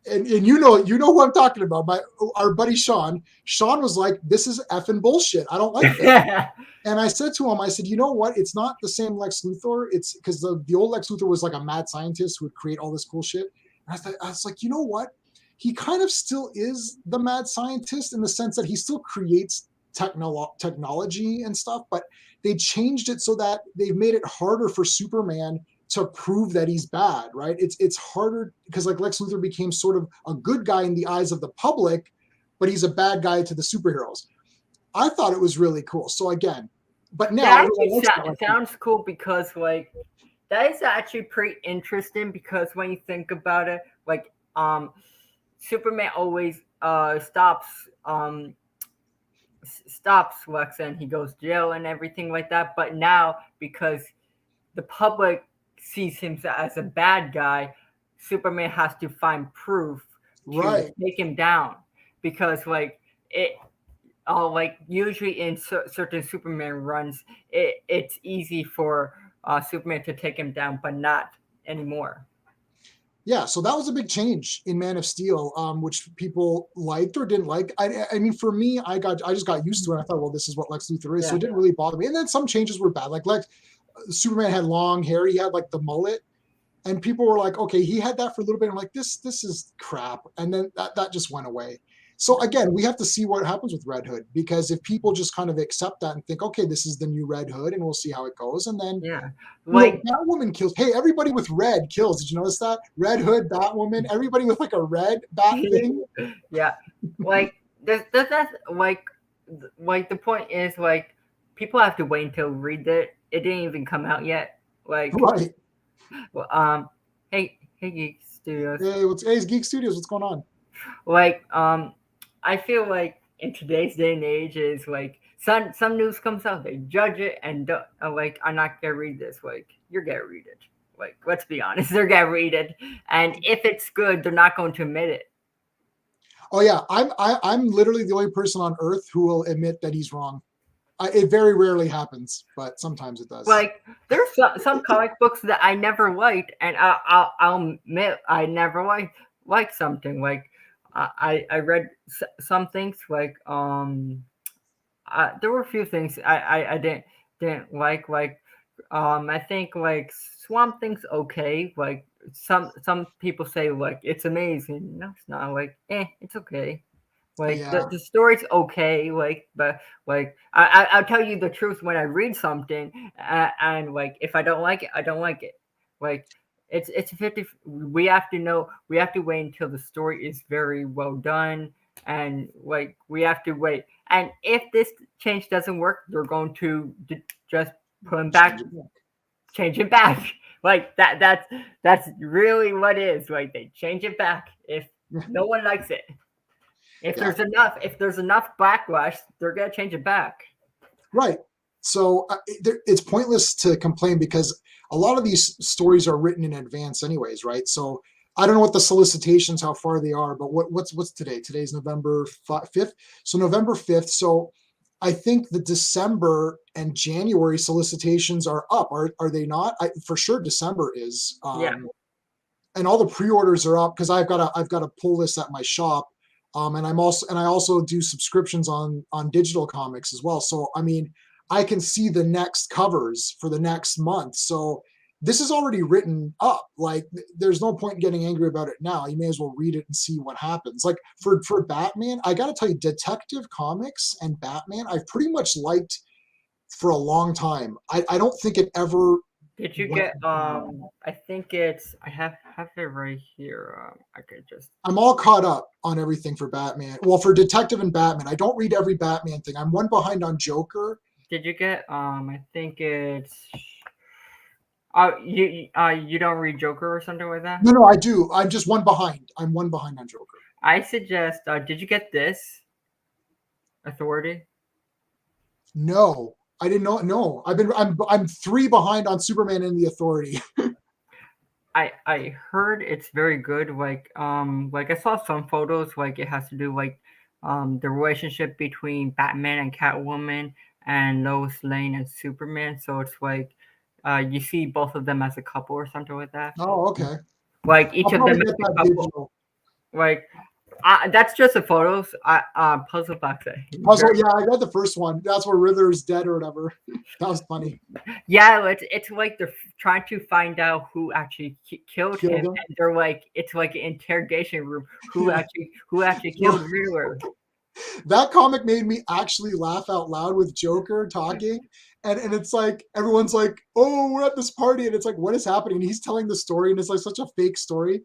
and you know who I'm talking about. Our buddy Sean. Sean was like, "This is effing bullshit. I don't like this." And I said to him, I said, you know what? It's not the same Lex Luthor. It's because the old Lex Luthor was like a mad scientist who would create all this cool shit. And I was like, you know what? He kind of still is the mad scientist in the sense that he still creates technology and stuff, but they changed it so that they've made it harder for Superman to prove that he's bad, right? It's harder because like Lex Luthor became sort of a good guy in the eyes of the public, but he's a bad guy to the superheroes. I thought it was really cool. So again, but now That everyone actually likes that. Like, sounds cool because like that is actually pretty interesting because when you think about it, like Superman always stops Lex and he goes to jail and everything like that. But now because the public sees him as a bad guy, Superman has to find proof to right. take him down because like it like usually in certain Superman runs, it's easy for Superman to take him down, but not anymore. Yeah, so that was a big change in Man of Steel, which people liked or didn't like. I mean, for me, I just got used to it. I thought, well, this is what Lex Luthor is, so Yeah. it didn't really bother me. And then some changes were bad. Like Superman had long hair, he had like the mullet, and people were like, okay, he had that for a little bit. I'm like, this is crap, and then that just went away. So again, we have to see what happens with Red Hood, because if people just kind of accept that and think, okay, this is the new Red Hood, and we'll see how it goes, and then Yeah. Like Batwoman kills. Hey, everybody with red kills. Did you notice that? Red Hood, Batwoman, everybody with like a red bat thing. yeah. Like does that like the point is like people have to wait until read it. It didn't even come out yet. Like Right. well, hey Geek Studios. Hey, Geek Studios, what's going on? Like I feel like in today's day and age is like some news comes out, they judge it and like I'm not gonna read this. Like you're gonna read it. Like let's be honest, they're gonna read it, and if it's good, they're not going to admit it. Oh yeah, I'm literally the only person on Earth who will admit that he's wrong. It very rarely happens, but sometimes it does. Like there's some comic books that I never liked, and I'll admit I never liked something. Like I read some things like there were a few things I didn't didn't like I think like Swamp Thing's okay. Like some people say like it's amazing. No, it's not. Like it's okay. Like Yeah, the story's okay, like but like I'll tell you the truth when I read something, and like if I don't like it, I don't like it. Like it's 50. We have to know. We have to wait until the story is very well done, and like we have to wait. And if this change doesn't work, they're going to just put him back, change it back. change it back. Like that's really what it is. Like they change it back if Yeah, no one likes it. yeah, If there's enough backlash, they're gonna change it back. right. So it's pointless to complain because a lot of these stories are written in advance, anyways, right? So I don't know what the solicitations, how far they are, but what's today? Today's November 5th. So November 5th. So I think the December and January solicitations are up. Are they not? For sure, December is. Yeah, And all the pre-orders are up because I've got to pull this at my shop. And I also do subscriptions on digital comics as well. So I mean, I can see the next covers for the next month. So this is already written up. Like there's no point in getting angry about it now. You may as well read it and see what happens. Like for Batman, I got to tell you, Detective Comics and Batman, I've pretty much liked for a long time. I don't think it ever did you went get wrong. I think it's I have it right here. I could just I'm all caught up on everything for Batman. Well, for Detective and Batman, I don't read every Batman thing. I'm one behind on Joker. did you get I think it's you don't read Joker or something like that? No, no, I do. I'm just one behind. I'm one behind on Joker. I suggest did you get this Authority? No, I didn't know. No, I'm three behind on Superman and the Authority. I heard it's very good. Like I saw some photos. Like it has to do like the relationship between Batman and Catwoman and Lois Lane and Superman. So it's like you see both of them as a couple or something like that. Oh, okay. Like I'll each of probably them get as that a couple. digital Like that's just the photos. Puzzle box. puzzle. Yeah, I read the first one. That's where Riddler's dead or whatever. That was funny. Yeah, it's like they're trying to find out who actually killed him, Killed him. and they're like it's like an interrogation room. Yeah. Who actually No, killed Riddler? that comic made me actually laugh out loud with Joker talking. And it's like everyone's like, oh, we're at this party, and it's like, what is happening? And he's telling the story, and it's like such a fake story.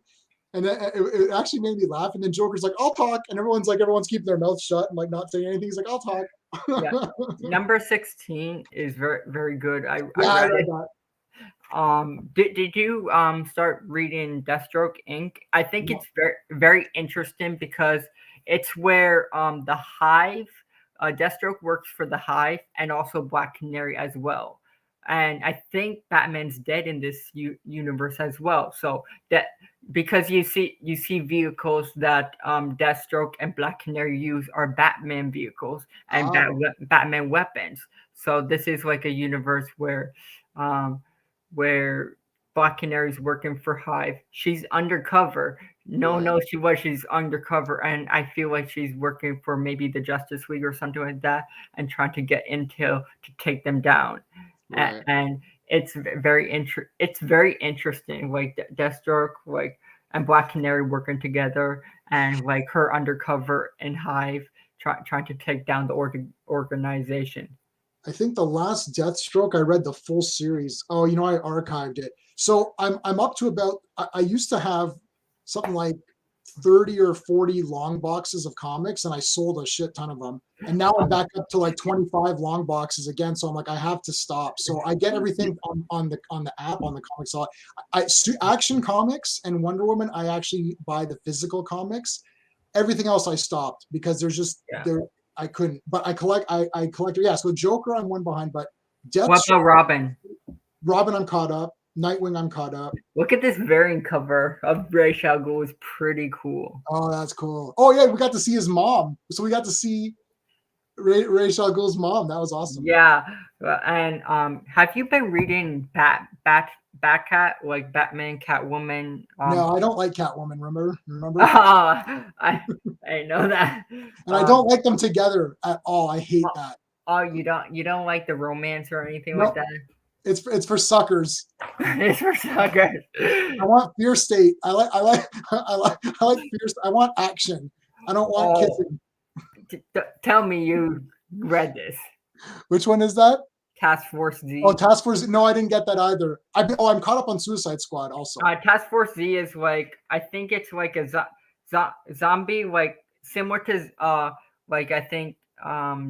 And it actually made me laugh. And then Joker's like, I'll talk. And everyone's keeping their mouth shut and like not saying anything. He's like, I'll talk. Yeah, number 16 is very good. I Yeah, I read read it. that. Did you start reading Deathstroke Inc? I think No. it's very interesting because it's where the Hive, Deathstroke works for the Hive and also Black Canary as well. And I think Batman's dead in this universe as well. So that because you see vehicles that Deathstroke and Black Canary use are Batman vehicles and Oh, Batman weapons. So this is like a universe um, where Black Canary's working for Hive. She's undercover. No one right, knows she's undercover, and I feel like she's working for maybe the Justice League or something like that, and trying to get intel to take them down. right. And it's very interesting. Like Deathstroke, like and Black Canary working together, and like her undercover in Hive trying to take down the organization. I think the last Deathstroke, I read the full series. Oh, I archived it. So I'm up to about. I used to have something like 30 or 40 long boxes of comics, and I sold a shit ton of them. And now I'm back up to like 25 long boxes again. So I'm like, I have to stop. So I get everything on the app on the comics. So Action Comics and Wonder Woman, I actually buy the physical comics. Everything else I stopped because there's just Yeah. there I couldn't. But I collect. Yeah. So Joker, I'm one behind, but What Deathstroke, about Robin? Robin, I'm caught up. Nightwing, I'm caught up. Look at this variant cover of Ra's al Ghul. It's pretty cool. Oh, that's cool. Oh yeah, we got to see his mom. So we got to see Ra's al Ghul's mom. That was awesome. Yeah, and have you been reading Batcat like Batman, Catwoman? No, I don't like Catwoman. Remember? Oh, I know that. And I don't like them together at all. I hate that. Oh, you don't like the romance or anything like No, that? it's for suckers. It's for suckers. I want fear state. I like fear. I want action. I don't want Oh, kissing. tell me you read this. Which one is that? Task Force Oh, Z. Task Force. No, I didn't get that either. I'm caught up on Suicide Squad also. Task Force Z is like I think it's like a zombie like similar to like I think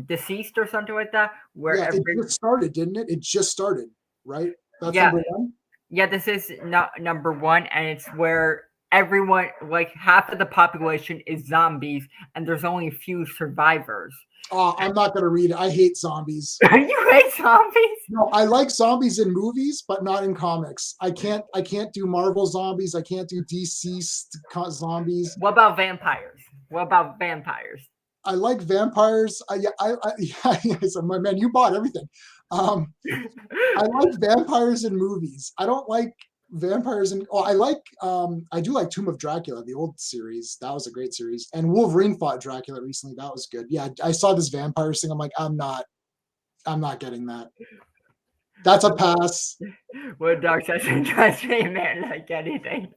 Deceased or something like that where Yeah, it every just started, didn't it? It just started, right? That's yeah number one. yeah this is not number one and it's where everyone like half of the population is zombies and there's only a few survivors. Oh, I'm not gonna read it. I hate zombies. You hate zombies? No, I like zombies in movies, but not in comics. I can't do Marvel zombies. I can't do DC zombies. What about vampires? What about vampires? I like vampires. Yeah, so my man, you bought everything. I like vampires in movies. I don't like vampires in. Oh, I do like Tomb of Dracula, the old series. That was a great series. And Wolverine fought Dracula recently. That was good. Yeah, I saw this vampires thing. I'm like, I'm not getting that. That's a pass. What Dark Side J Man like anything?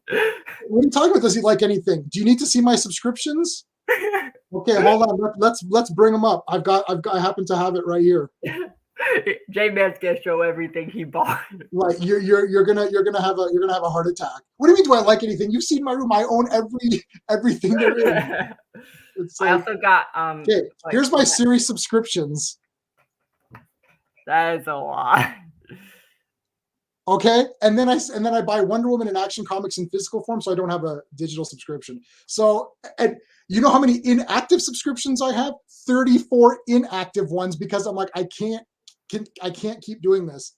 What are you talking about? Does he like anything? Do you need to see my subscriptions? Okay, hold on. Let's bring them up. I happen to have it right here. J Man's gonna show everything he bought. Like you're gonna have a heart attack. What do you mean? Do I like anything? You've seen my room. I own everything there is. It's I like also got okay. like, Here's my series subscriptions. that is a lot. Okay, and then I buy Wonder Woman and Action Comics in physical form, so I don't have a digital subscription. So, and you know how many inactive subscriptions I have? 34 inactive ones because I'm like I can't keep doing this.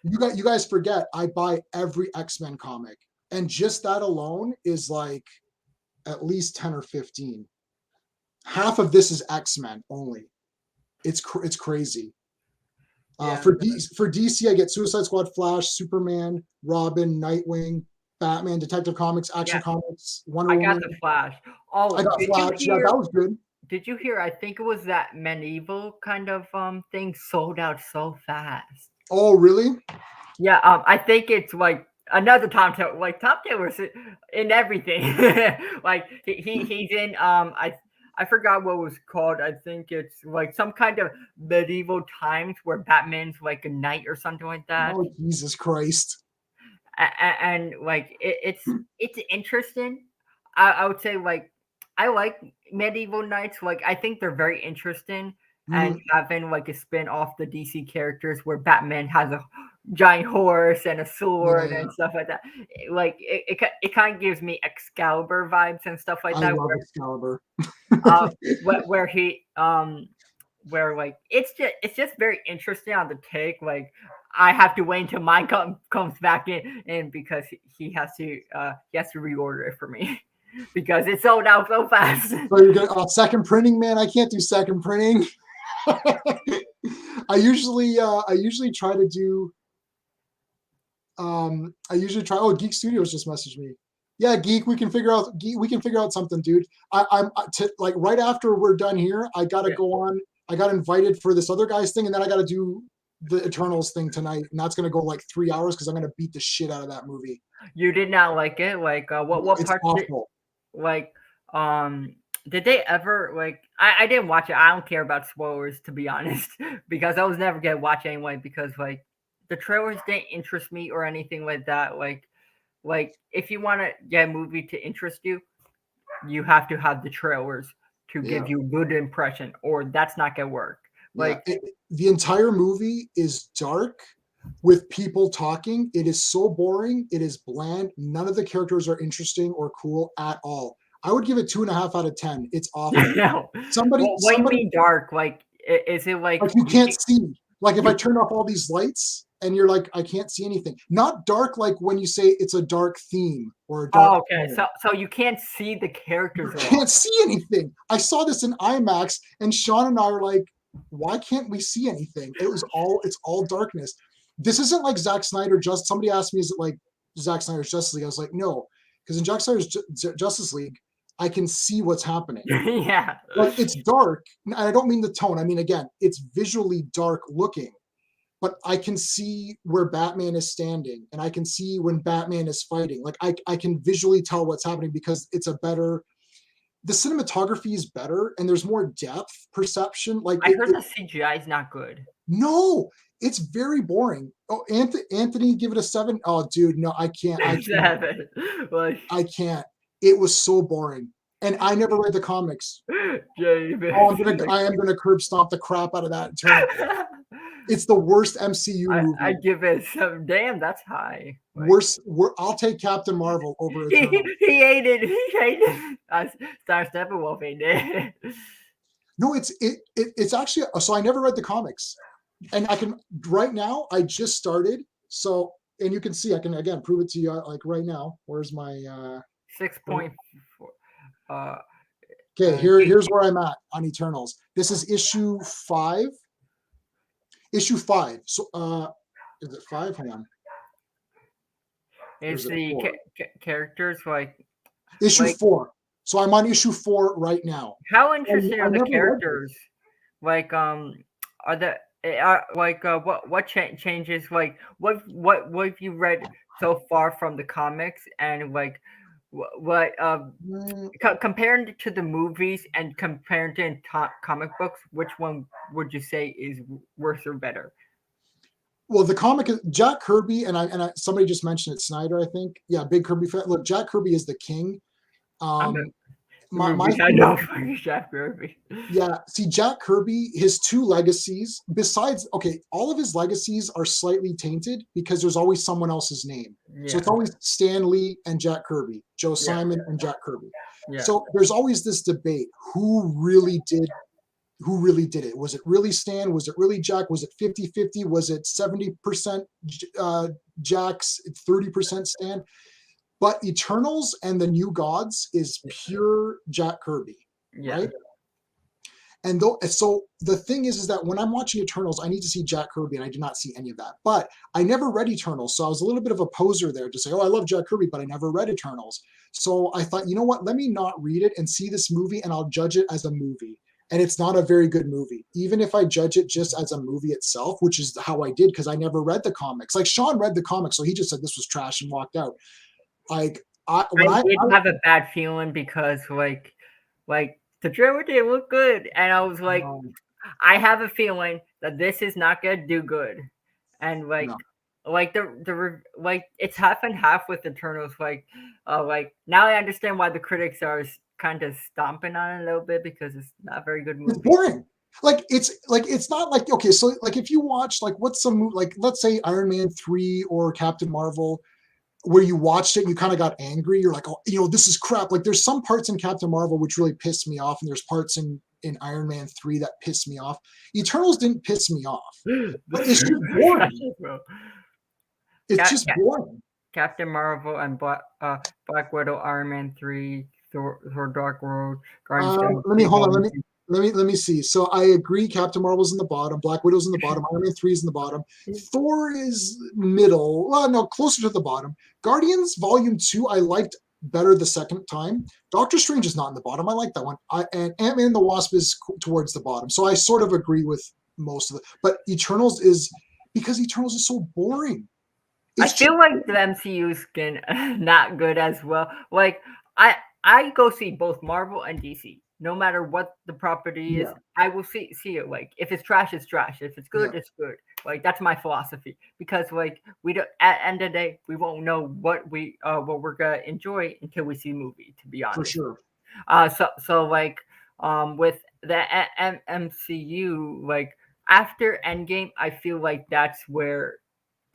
You guys forget I buy every X-Men comic, and just that alone is like at least 10 or 15. Half of this is X-Men only. It's crazy. Yeah. For DC, I get Suicide Squad, Flash, Superman, Robin, Nightwing, Batman, Detective Comics, Action Yeah. Comics, Wonder I Woman. got the Flash. Oh, I got Flash. Yeah, that was good. Did you hear? I think it was that medieval kind of thing sold out so fast. Oh, really? Yeah, I think it's like another Tom Taylor. Like Tom Taylor's in everything. Like he's in I forgot what it was called. I think it's like some kind of medieval times where Batman's like a knight or something like that. Oh, Jesus Christ. And like it's interesting. I would say like I like medieval knights. Like I think they're very interesting. And having like a spin off the DC characters where Batman has a giant horse and a sword Yeah. and stuff like that. Like it kind of gives me Excalibur vibes and stuff like I that. love Excalibur. Where he where like it's just very interesting on the take. Like I have to wait until mine comes back in because he has to reorder it for me because it sold out so fast. So you're gonna second printing, man. I can't do second printing. I usually try to do. Oh, Geek Studios just messaged me. Yeah, Geek, we can figure out something, dude. I'm like right after we're done here, I gotta go on. I got invited for this other guy's thing, and then I gotta do the Eternals thing tonight, and that's gonna go like 3 hours because I'm gonna beat the shit out of that movie. You did not like it? Like what It's part awful. like did they ever like I didn't watch it. I don't care about spoilers to be honest because I was never gonna watch anyway because like the trailers didn't interest me or anything like that. Like if you want to get a movie to interest you, you have to have the trailers to give you a good impression or that's not gonna work. Like the entire movie is dark with people talking. It is so boring. It is bland. None of the characters are interesting or cool at all. I would give it 2.5 out of 10. It's awful. no. Somebody, What do you mean dark? Like is it like you can't see? Like if I turn off all these lights and you're like, I can't see anything. Not dark like when you say it's a dark theme or a dark. Oh, okay. So you can't see the characters. You can't see anything. I saw this in IMAX, and Sean and I are like, why can't we see anything? It's all darkness. This isn't like Zack Snyder. Somebody asked me, is it like Zack Snyder's Justice League? I was like, no, because in Zack Snyder's Justice League, I can see what's happening. Yeah. Like it's dark, and I don't mean the tone. I mean, again, it's visually dark looking, but I can see where Batman is standing, and I can see when Batman is fighting. Like I can visually tell what's happening because it's a better. The cinematography is better, and there's more depth perception. Like I heard the CGI is not good. no, it's very boring. Oh, Anthony, give it a 7. Oh, dude, no, I can't. Like, I can't. It was so boring, and I never read the comics. James. Oh, I am gonna curb stomp the crap out of that Eternal. It's the worst MCU I movie. give it some. Damn, that's high. Like, Worst. I'll take Captain Marvel over Eternal. he hated. He hated. Star Steppenwolf hated. No, it's actually. So I never read the comics, and I can right now. I just started. So and you can see I can again prove it to you like right now. Where's my 6.4. okay, here's where I'm at on Eternals. This is issue 5. Issue 5. So is it 5? Hold on. Is the characters like issue 4? So I'm on issue 4 right now. How interesting are the characters? Like are the like what changes, like what have you read so far from the comics, and like what comparing to the movies and comparing to comic books, which one would you say is worse or better? Well, the comic is Jack Kirby, and somebody just mentioned it, Snyder, I think. Yeah, big Kirby fan. Look, Jack Kirby is the king. My I know Jack Kirby. Yeah, see, Jack Kirby, his 2 legacies, besides, okay, all of his legacies are slightly tainted because there's always someone else's name. Yeah. So it's always Stan Lee and Jack Kirby, Joe Simon and Jack Kirby. Yeah. So there's always this debate, who really did it? Was it really Stan? Was it really Jack? Was it 50-50? Was it 70% Jack's, 30% Stan? But Eternals and the New Gods is pure Jack Kirby, right? And so the thing is that when I'm watching Eternals, I need to see Jack Kirby, and I do not see any of that. But I never read Eternals, so I was a little bit of a poser there to say, oh, I love Jack Kirby, but I never read Eternals. So I thought, you know what? Let me not read it and see this movie, and I'll judge it as a movie. And it's not a very good movie, even if I judge it just as a movie itself, which is how I did because I never read the comics. Like Sean read the comics, so he just said this was trash and walked out. Like I did have a bad feeling because like the trailer didn't look good, and I was like, I have a feeling that this is not gonna do good, and like the like it's half and half with Eternals. Like now I understand why the critics are kind of stomping on it a little bit because it's not a very good movie. It's boring. It's not like, okay, so like if you watch like what's some, like let's say Iron Man 3 or Captain Marvel, where you watched it and you kind of got angry, you're like, oh, this is crap. Like there's some parts in Captain Marvel which really pissed me off, and there's parts in Iron Man 3 that pissed me off. Eternals didn't piss me off, but it's just boring. It's just boring. Captain Marvel and Black Widow, Iron Man 3, Thor Dark World, Let me see. So I agree. Captain Marvel's in the bottom. Black Widow's in the bottom. Iron Man 3 is in the bottom. Thor is middle. Well, no, closer to the bottom. Guardians Volume 2, I liked better the second time. Doctor Strange is not in the bottom. I like that one. And Ant-Man and the Wasp is towards the bottom. So I sort of agree with most of it. But Eternals is, because Eternals is so boring. I feel like the MCU is not good as well. Like I go see both Marvel and DC. No matter what the property is, I will see it. Like if it's trash, it's trash. If it's good, it's good. Like that's my philosophy. Because like we don't, at the end of the day, we won't know what we're gonna enjoy until we see the movie. To be honest, for sure. So like with the MCU, like after Endgame, I feel like that's where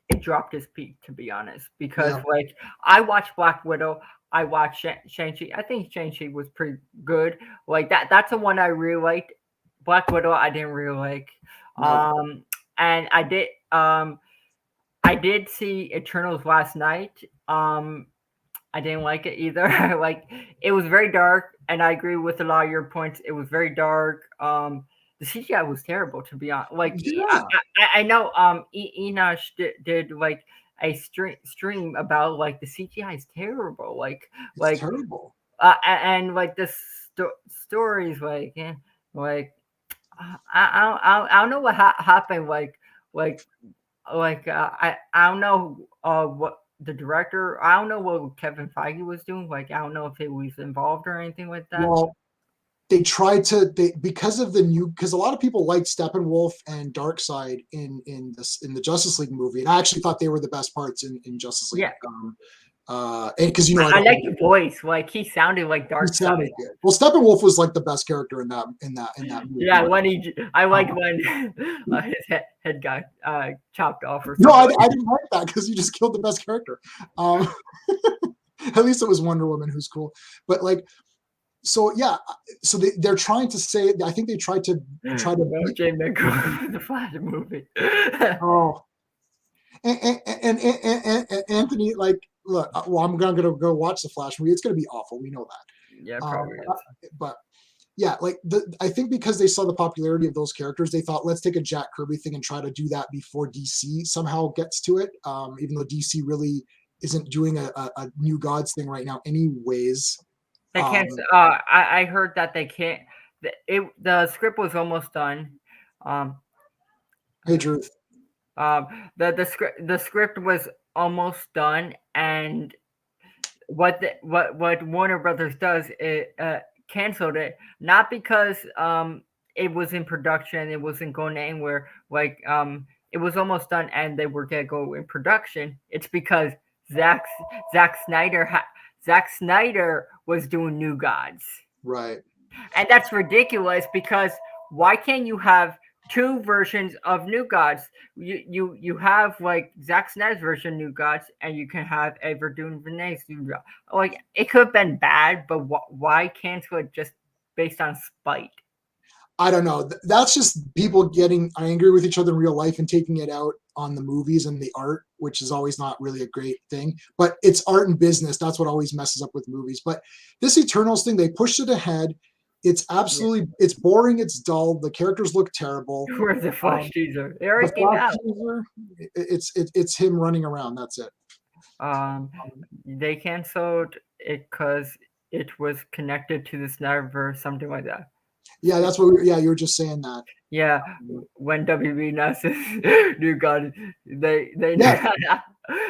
it dropped its peak. To be honest, because like I watched Black Widow. I watched Shang-Chi. I think Shang-Chi was pretty good. Like that's the one I really liked. Black Widow I didn't really like. No. And I did see Eternals last night. I didn't like it either. Like it was very dark, and I agree with a lot of your points. It was very dark. The CGI was terrible, to be honest. Like I know Enosh did like a stream about like the CGI is terrible. Like terrible. and like the stories, like I don't know what happened. Like I don't know what the director. I don't know what Kevin Feige was doing. Like I don't know if he was involved or anything like that. Well, they tried to because of the new because a lot of people liked Steppenwolf and Darkseid in the Justice League movie, and I actually thought they were the best parts in Justice League. Yeah, And because I like the voice. Like he sounded like he Darkseid. sounded good. Well, Steppenwolf was like the best character in that Yeah, movie. I like Uh, when his head got chopped off or no, something. I didn't like that because you just killed the best character. Um, at least it was Wonder Woman, who's cool. But like, so yeah, so they're trying to say. I think they tried to Well, Jay the Flash movie. oh, and Anthony, like, look, well, I'm gonna go watch the Flash movie. It's gonna be awful. We know Yeah, that. probably is. But yeah, like I think because they saw the popularity of those characters, they thought let's take a Jack Kirby thing and try to do that before DC somehow gets to it. Even though DC really isn't doing a New Gods thing right now, anyways. They can't. Um, I heard that they can't. The script was almost done. Um, hey, Drew. the script was almost done, and what Warner Brothers does it canceled it, not because it was in production, it wasn't going anywhere. Like it was almost done, and they were gonna go in production. It's because Zack Zack Snyder Zack Snyder was doing New Gods. Right. And that's ridiculous because why can't you have two versions of New Gods? You have like Zack Snyder's version of New Gods, and you can have Ever Renee's New Gods. Like it could have been bad, but why cancel it just based on spite? I don't know. That's just people getting angry with each other in real life and taking it out on the movies and the art, which is always not really a great thing. But it's art and business. That's what always messes up with movies. But this Eternals thing, they pushed it ahead. It's absolutely, it's boring. It's dull. The characters look terrible. Where's the Flash teaser? It The already came Flash out. teaser, it's him running around. That's it. They canceled it because it was connected to the Snyderverse, something like that. Yeah, that's what. You were just saying that. Yeah, when WB announces New God, they Yes.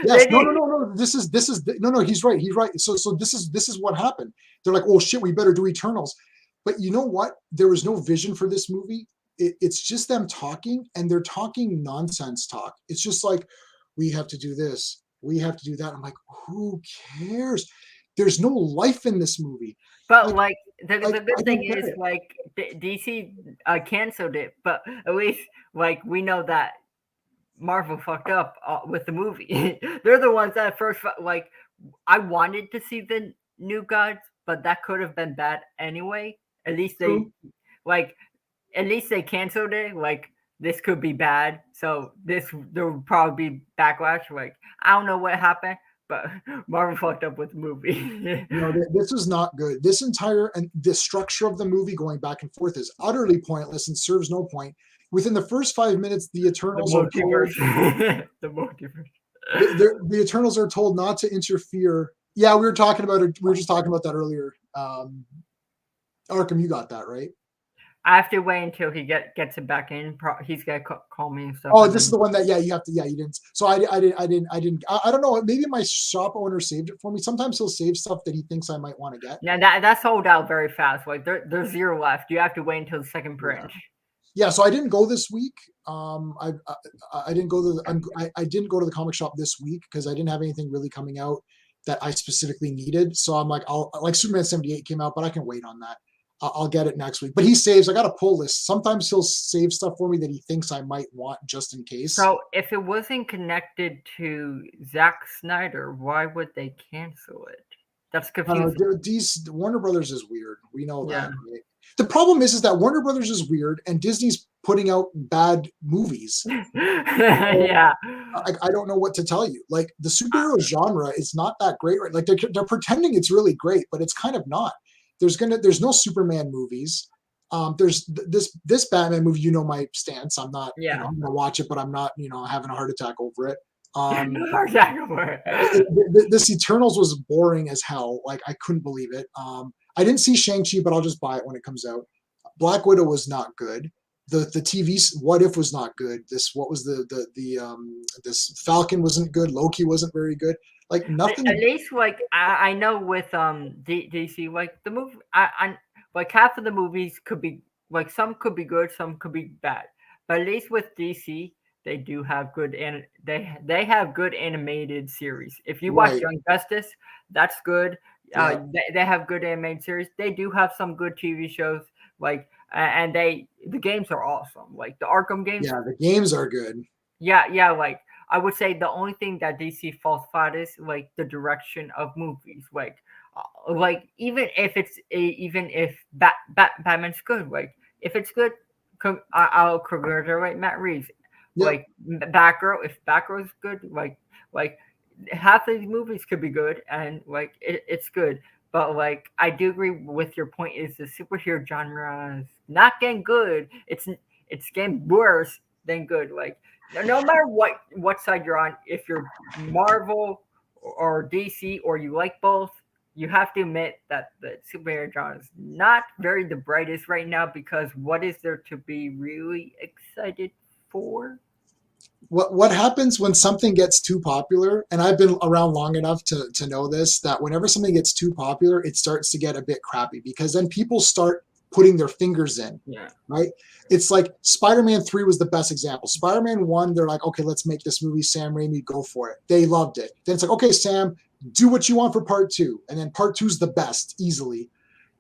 they No. This is no. He's right. He's right. So this is what happened. They're like, oh shit, we better do Eternals. But you know what? There was no vision for this movie. It's just them talking, and they're talking nonsense talk. It's just like, we have to do this, we have to do that. I'm like, who cares? There's no life in this movie. But like the good I thing don't get is it. like DC canceled it, but at least like we know that Marvel fucked up with the movie. They're the ones that first like I wanted to see the New Gods, but that could have been bad anyway. At least they like at least they canceled it. Like this could be bad, so there will probably be backlash. Like I don't know what happened, but Marvel fucked up with the movie. No, this is not good. This entire and the structure of the movie going back and forth is utterly pointless and serves no point. Within the first 5 minutes, the The Eternals are told multiverse. The multiverse. the Eternals are told not to interfere. Yeah, we were talking about it. We were just talking about that earlier. Arkham, you got that right. I have to wait until he gets it back in. He's gonna call me and stuff. Oh, this is the one that you have to you didn't. So I don't know. Maybe my shop owner saved it for me. Sometimes he'll save stuff that he thinks I might want to get. Now that's sold out very fast. Like there's zero left. You have to wait until the second print. Yeah, so I didn't go this week. I didn't go to I didn't go to the comic shop this week because I didn't have anything really coming out that I specifically needed. So I'm like, like Superman 78 came out, but I can wait on that. I'll get it next week. But he saves. I got a pull list. Sometimes he'll save stuff for me that he thinks I might want just in case. So if it wasn't connected to Zack Snyder, why would they cancel it? That's confusing. These Warner Brothers is weird. We know that. Right? The problem is that Warner Brothers is weird, and Disney's putting out bad movies. Yeah. I don't know what to tell you. Like the superhero genre is not that great, right? Like they're pretending it's really great, but it's kind of not. There's no Superman movies. There's this Batman movie. You know my stance. I'm not. I'm gonna watch it, but I'm not. Having a heart attack over it. This Eternals was boring as hell. Like I couldn't believe it. I didn't see Shang-Chi, but I'll just buy it when it comes out. Black Widow was not good. The TV What If was not good. This what was this Falcon wasn't good. Loki wasn't very good. Like At nothing. least like I know with DC like the movie I like half of the movies could be like some could be good, some could be bad. But at least with DC they do have good and they have good animated series. If you watch Right. Young Justice, that's good. Yeah. They have good animated series. They do have some good TV shows like and the games are awesome. Like the Arkham games, Yeah. The games are good. yeah, like I would say the only thing that DC falls flat is like the direction of movies. Like even if Batman's good, like if it's good, I'll congratulate Matt Reeves. Yep. Like Batgirl, if Batgirl's good, like half of these movies could be good, and like it's good. But like I do agree with your point is the superhero genre is not getting good. It's getting worse than good. Like no matter what side you're on, if you're Marvel or DC or you like both, you have to admit that the superhero genre is not very the brightest right now because what is there to be really excited for? What happens when something gets too popular, and I've been around long enough to know this, that whenever something gets too popular it starts to get a bit crappy because then people start putting their fingers in, Yeah. right? It's like Spider-Man 3 was the best example. Spider-Man 1, they're like, okay, let's make this movie. Sam Raimi, go for it. They loved it. Then it's like, okay, Sam, do what you want for part 2. And then part 2 is the best easily.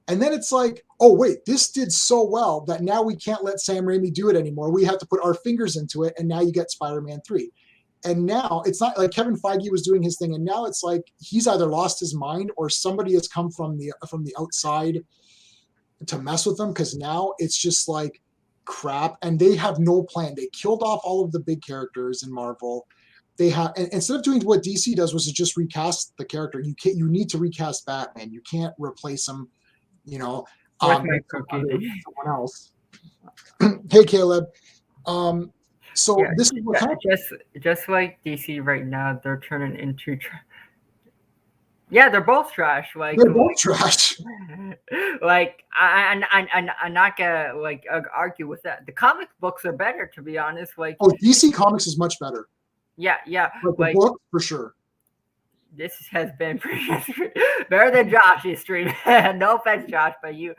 And then it's like, oh, wait, this did so well that now we can't let Sam Raimi do it anymore. We have to put our fingers into it. And now you get Spider-Man 3. And now it's not like Kevin Feige was doing his thing. And now it's like he's either lost his mind or somebody has come from the outside to mess with them because now it's just like crap. And they have no plan. They killed off all of the big characters in Marvel. They have, and instead of doing what DC does, was to just recast the character. You need to recast Batman. You can't replace him, you know, Where's my with cookie? someone else. Hey, Caleb. So Yeah, this is what happened. just like DC right now, they're turning into. Yeah, they're both trash. They're both trash. Like I'm not gonna like argue with that. The comic books are better, to be honest. Like, Oh, DC Comics is much better. yeah, Like the like book, for sure. this has been better than Josh's stream. No offense, Josh, but you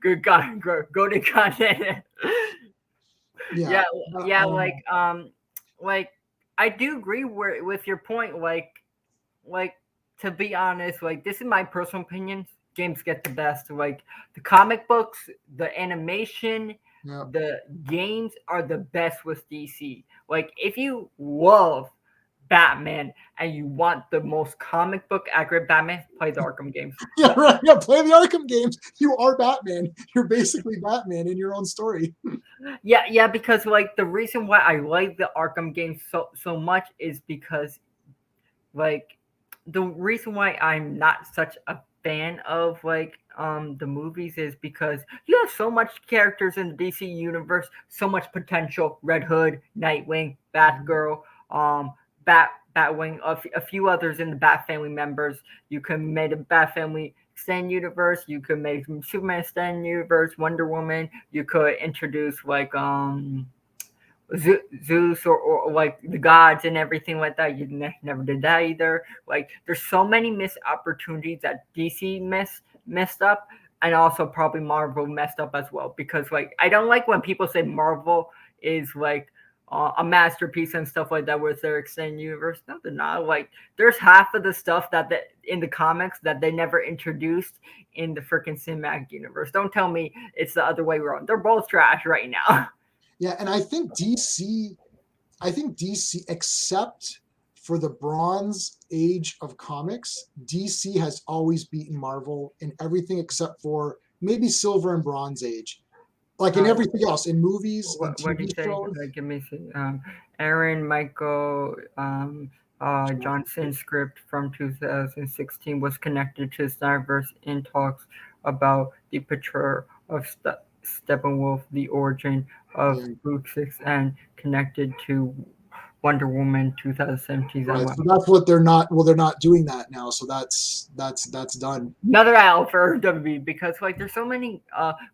good God, go to content. Yeah. Yeah, yeah, Um, like I do agree with your point. Like to be honest, like this is my personal opinion. Games get the best. Like the comic books, the animation, yeah. the games are the best with DC. Like if you love Batman and you want the most comic book accurate Batman, play the Arkham games. Yeah, right. Yeah, play the Arkham games. You are Batman. You're basically Batman in your own story. Yeah, because like the reason why I like the Arkham games so much is because like the reason why I'm not such a fan of like the movies is because you have so much characters in the DC universe, so much potential. Red Hood, Nightwing, Batgirl, Batwing, a few others in the Bat family members. You can make a Bat family extended universe. You could make Superman extended universe, Wonder Woman. You could introduce like Zeus or like the gods and everything like that. You never did that either. Like there's so many missed opportunities that DC messed up, and also probably Marvel messed up as well. Because like I don't like when people say Marvel is like a masterpiece and stuff like that with their extended universe. No, they're not. Like there's half of the stuff that in the comics that they never introduced in the freaking cinematic universe. Don't tell me it's the other way around. They're both trash right now. Yeah, and I think DC, except for the Bronze Age of comics, DC has always beaten Marvel in everything except for maybe Silver and Bronze Age. Like in Uh, everything else, in movies, in what do TV you say? shows. Give me see. Aaron Michael Johnson script from 2016 was connected to Snyderverse in talks about the portrayal of Steppenwolf, the origin of Yeah, Book Six, and connected to Wonder Woman 2017. Right. So that's what they're not. Well, they're not doing that now. So that's done. Another L for WB because like there's so many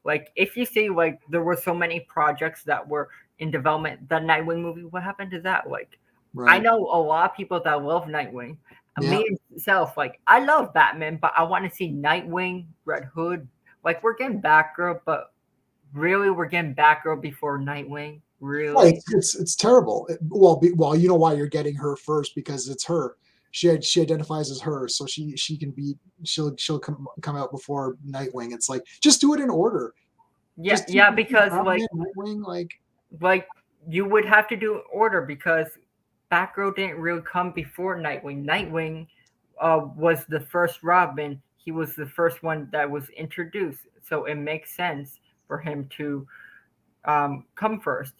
like if you see like there were so many projects that were in development. The Nightwing movie, what happened to that? Like I Right. know a lot of people that love Nightwing. Yeah. Me myself, like I love Batman, but I want to see Nightwing, Red Hood. Like we're getting Batgirl, but really we're getting Batgirl before Nightwing. Right. Really? It's terrible. Well, you know why you're getting her first because it's her. She identifies as her, so she can be she'll come out before Nightwing. It's like just do it in order. Yeah, Just do yeah, because Batman, Nightwing, like you would have to do order because Batgirl didn't really come before Nightwing. Nightwing was the first Robin. He was the first one that was introduced, so it makes sense for him to come first.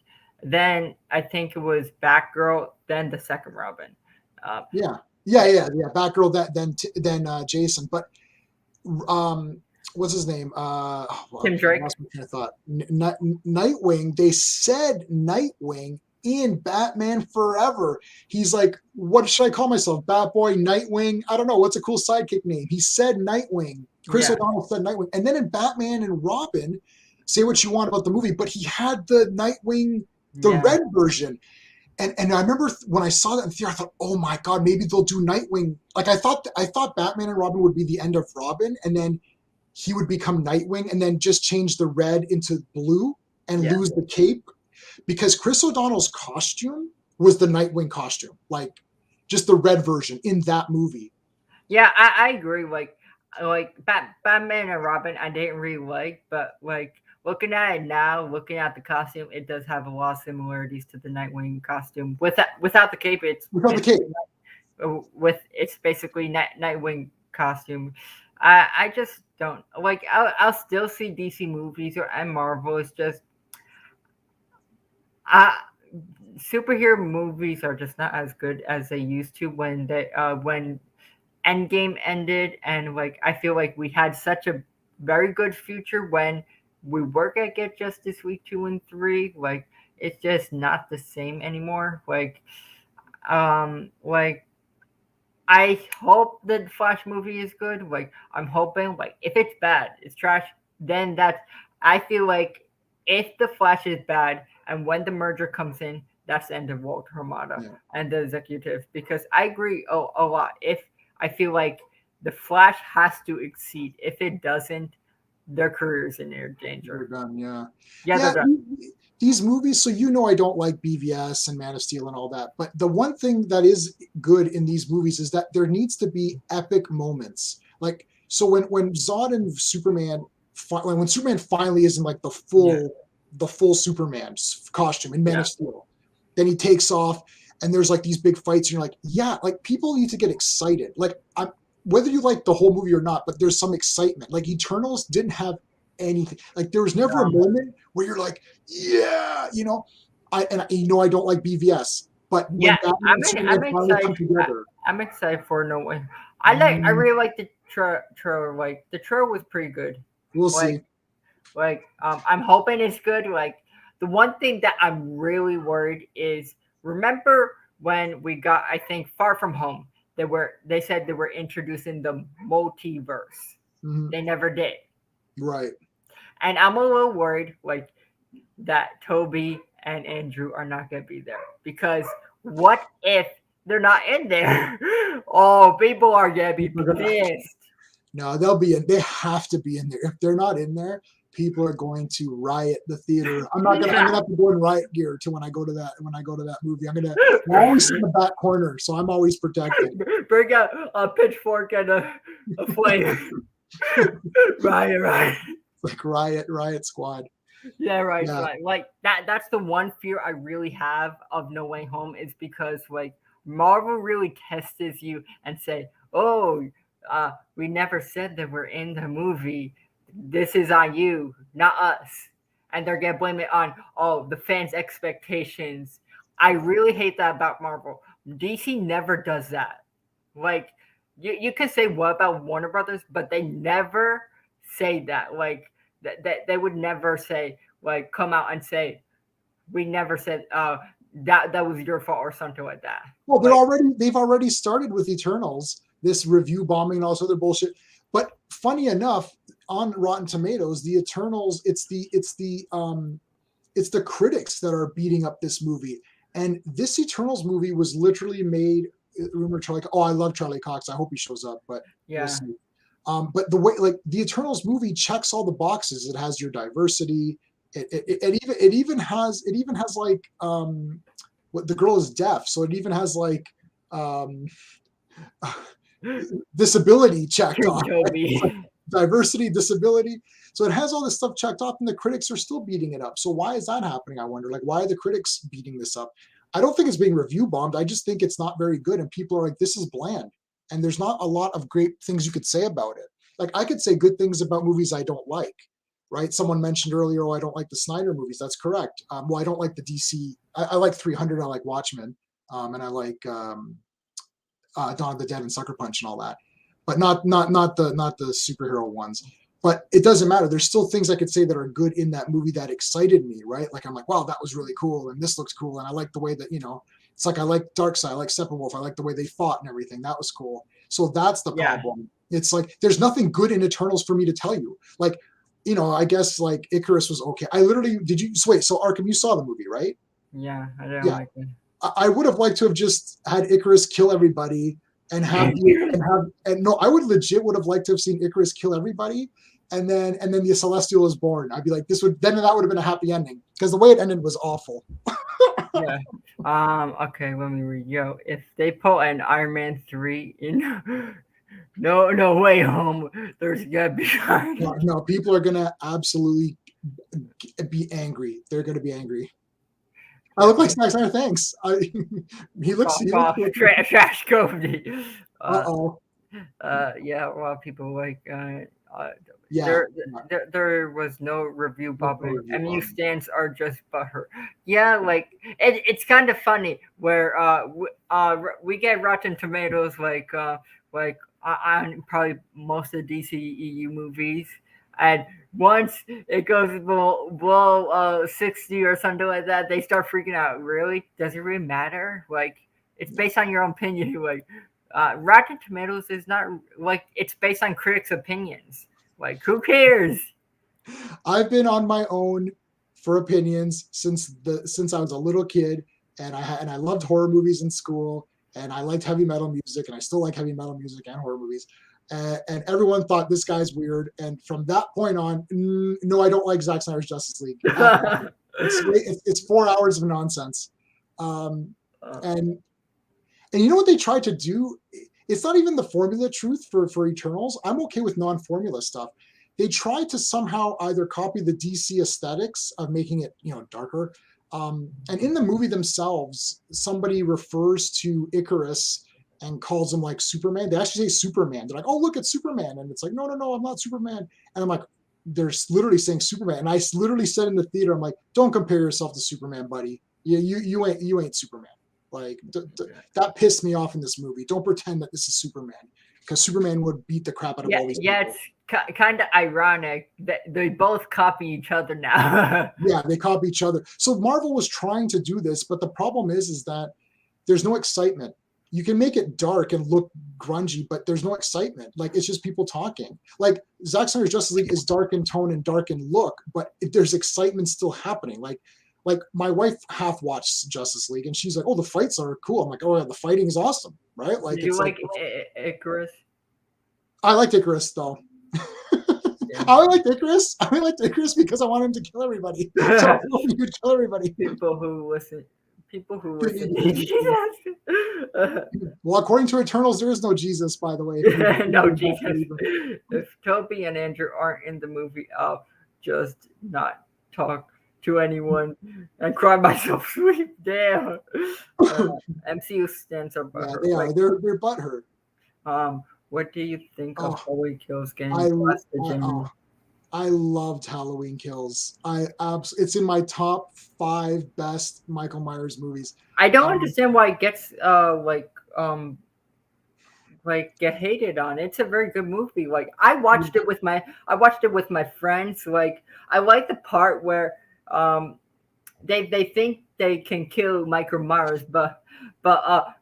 Then I think it was Batgirl, then the second Robin. Uh, yeah. Batgirl, that then Jason, but um, what's his name? Well, Tim I Drake. lost my train of thought. Nightwing. They said Nightwing in Batman Forever. He's like, what should I call myself? Batboy, Nightwing. I don't know. What's a cool sidekick name? He said Nightwing. Chris Yeah, O'Donnell said Nightwing, and then in Batman and Robin, say what you want about the movie, but he had the Nightwing, the yeah, red version. And I remember when I saw that in theater, I thought, oh my god, maybe they'll do Nightwing. Like I thought Batman and Robin would be the end of Robin, and then he would become Nightwing, and then just change the red into blue and yeah. lose the cape, because Chris O'Donnell's costume was the Nightwing costume, like just the red version in that movie. Yeah, I agree. Like Batman and Robin, I didn't really like, but like looking at it now, looking at the costume, it does have a lot of similarities to the Nightwing costume. Without the cape, Without the it's cape, with it's basically Nightwing costume. I just don't like. I'll still see DC movies or and Marvel. It's just uh superhero movies are just not as good as they used to when Endgame ended, and like I feel like we had such a very good future when we were gonna get Justice League 2 and 3. Like it's just not the same anymore. Like I hope the Flash movie is good. Like I'm hoping, like if it's bad, it's trash. Then that's I feel like if the Flash is bad, and when the merger comes in, that's the end of Walter Hamada yeah, and the executive. Because I agree a lot. If I feel like the Flash has to exceed. If it doesn't, their careers in they're danger. done. Yeah, Yeah, they're yeah. done. These movies, so I don't like BVS and Man of Steel and all that, but the one thing that is good in these movies is that there needs to be epic moments. Like so when Zod and Superman, when Superman finally is in like Yeah, the full Superman costume in Man yeah, of Steel, then he takes off and there's like these big fights and you're like, yeah, like people need to get excited. Like I'm whether you like the whole movie or not, but there's some excitement. Like Eternals didn't have anything. Like there was never a no, moment where you're like, yeah, I don't like BVS, but when yeah. Batman and I'm Superman finally excited. come together, I'm excited for No Way. I mm, really like the trailer. Like the trailer was pretty good. we'll Like see. I'm hoping it's good. Like the one thing that I'm really worried is remember when we got I think Far From Home. They said they were introducing the multiverse. Mhm. They never did. Right. And I'm a little worried like that Toby and Andrew are not gonna be there. Because what if they're not in there? Oh, people are gonna be People are gonna pissed. no, they'll be in. They have to be in there. If they're not in there, people are going to riot the theater. I'm not gonna. I'm Yeah. gonna have to go in riot gear to when I go to that movie. I'm always in the back corner, so I'm always protected. Bring out a pitchfork and a flame. Right, right. Like riot squad. Yeah, right, Yeah. right. Like that's the one fear I really have of No Way Home is because like Marvel really tests you and say, "Oh, we never said that we're in the movie. This is on you, not us." And they're gonna blame it on the fans' expectations. I really hate that about Marvel. DC never does that. Like you can say what about Warner Brothers, but they never say that. Like that they would never say like come out and say we never said that was your fault or something like that. Well, Like, they've already started with Eternals, this review bombing and all this other bullshit. But funny enough, on Rotten Tomatoes, the Eternals, it's the critics that are beating up this movie. And this Eternals movie was literally made. Rumor Charlie. Oh, I love Charlie Cox. I hope he shows up, but yeah, we'll see. But the way, like, the Eternals movie checks all the boxes. It has your diversity. It even has like what, the girl is deaf, so it even has like um disability checked off. Toby. Like diversity, disability. So it has all this stuff checked off, and the critics are still beating it up. So why is that happening? I wonder. Like, why are the critics beating this up? I don't think it's being review bombed. I just think it's not very good, and people are like, "This is bland," and there's not a lot of great things you could say about it. Like, I could say good things about movies I don't like. Right? Someone mentioned earlier, "Oh, I don't like the Snyder movies." That's correct. Well, I don't like the DC. I like 300. I like Watchmen, and I like Dawn of the Dead and Sucker Punch and all that, but not the superhero ones. But it doesn't matter. There's still things I could say that are good in that movie that excited me, right? Like, I'm like, wow, that was really cool, and this looks cool, and I like the way that, it's like I like Darkseid, I like Steppenwolf, I like the way they fought and everything. That was cool. So that's the Yeah. problem. It's like there's nothing good in Eternals for me to tell you. Like, I guess like Icarus was okay. I literally wait. So Arkham, you saw the movie, right? Yeah, I didn't Yeah. like it. I would have liked to have just had Icarus kill everybody and I would legit would have liked to have seen Icarus kill everybody, and then the Celestial is born. I'd be like, that would have been a happy ending, because the way it ended was awful. Yeah. Okay, let me read. Yo, if they put an Iron Man 3 in No Way Home, there's gotta be No, people are gonna absolutely be angry. They're gonna be angry. I look like Zack Snyder. Thanks. He looks. Trash Cody. Uh-oh. Yeah, a lot of people like. Yeah. There was no review bombing. MU stands are just butthurt. Yeah, like it's kind of funny where we get Rotten Tomatoes like on probably most of DCEU movies, and once it goes below 60 or something like that, they start freaking out. Really? Does it really matter? Like, it's based on your own opinion. Like, Rotten Tomatoes is not like, it's based on critics' opinions. Like, who cares? I've been on my own for opinions since I was a little kid, and I loved horror movies in school, and I liked heavy metal music, and I still like heavy metal music and horror movies. And everyone thought this guy's weird. And from that point on, no, I don't like Zack Snyder's Justice League. It's 4 hours of nonsense. And you know what they tried to do? It's not even the formula truth for Eternals. I'm okay with non-formula stuff. They tried to somehow either copy the DC aesthetics of making it, darker. And in the movie themselves, somebody refers to Icarus and calls him like Superman. They actually say Superman. They're like, "Oh, look, it's Superman." And it's like, no, I'm not Superman. And I'm like, they're literally saying Superman. And I literally said in the theater, I'm like, don't compare yourself to Superman, buddy. You ain't Superman. Like, that pissed me off in this movie. Don't pretend that this is Superman, because Superman would beat the crap out of all these people. It's kind of ironic that they both copy each other now. Yeah, they copy each other. So Marvel was trying to do this, but the problem is that there's no excitement. You can make it dark and look grungy, but there's no excitement. Like, it's just people talking. Like, Zack Snyder's Justice League is dark in tone and dark in look, but there's excitement still happening. Like my wife half watched Justice League, and she's like, "Oh, the fights are cool." I'm like, "Oh yeah, the fighting is awesome, right?" Like, Did you like Icarus? I liked Icarus though. Yeah. I liked Icarus because I wanted him to kill everybody. So I hope he would kill everybody. People who listen. Well, according to Eternals, there is no Jesus, by the way. No Jesus. If Toby and Andrew aren't in the movie, I'll just not talk to anyone and cry myself sweet. Damn. MCU stands up. Yeah, they are. They're butthurt. What do you think of Halloween Kills game? I loved Halloween Kills. It's in my top 5 best Michael Myers movies. I don't understand why it gets get hated on. It's a very good movie. Like, I watched it with my friends. Like, I like the part where they think they can kill Michael Myers, but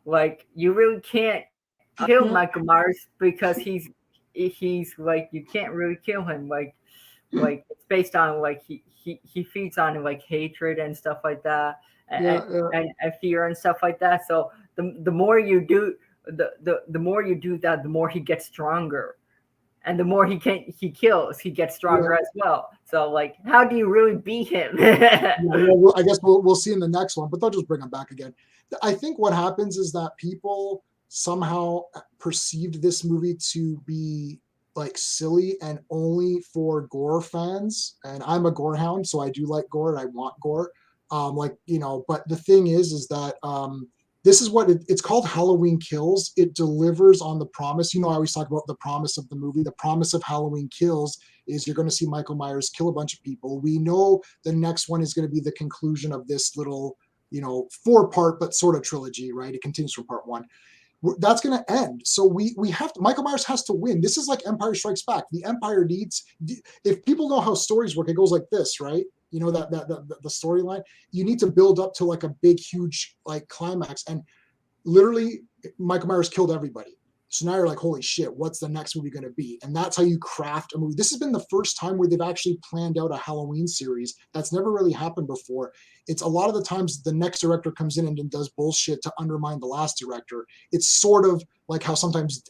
like you really can't I kill can't. Michael Myers because he's like you can't really kill him like it's based on like he feeds on like hatred and stuff like that and, Yeah, yeah, and fear and stuff like that. So the more you do the more you do that, the more he gets stronger, and the more he kills, he gets yeah. stronger as well. So like, how do you really beat him? Yeah, well, I guess we'll see in the next one, but they'll just bring him back again. I think what happens is that people somehow perceived this movie to be like silly and only for gore fans. And I'm a gore hound, so I do like gore and I want gore. Like but the thing is that this is what it's called. Halloween Kills. It delivers on the promise. I always talk about the promise of the movie. The promise of Halloween Kills is you're going to see Michael Myers kill a bunch of people. We know the next one is going to be the conclusion of this little, 4-part but sort of trilogy, right? It continues from part one. That's going to end. So we have to. Michael Myers has to win. This is like Empire Strikes Back. The Empire needs. If people know how stories work, it goes like this, right? That the storyline. You need to build up to like a big, huge like climax, and literally Michael Myers killed everybody. So now you're like, holy shit, what's the next movie going to be? And that's how you craft a movie. This has been the first time where they've actually planned out a Halloween series. That's never really happened before. It's a lot of the times the next director comes in and does bullshit to undermine the last director. It's sort of like how sometimes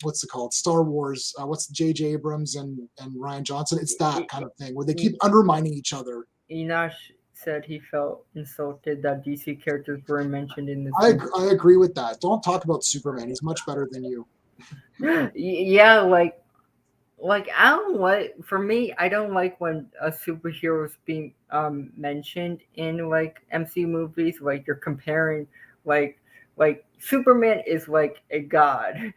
what's it called? Star Wars, what's J.J. Abrams and Ryan Johnson? It's that kind of thing where they keep undermining each other. Enosh said he felt insulted that DC characters were mentioned in this I movie. agree with that. Don't talk about Superman. He's much better than you. Yeah, like I don't like. For me, I don't like when a superhero is being mentioned in like MC movies. Like you're comparing like Superman is like a god.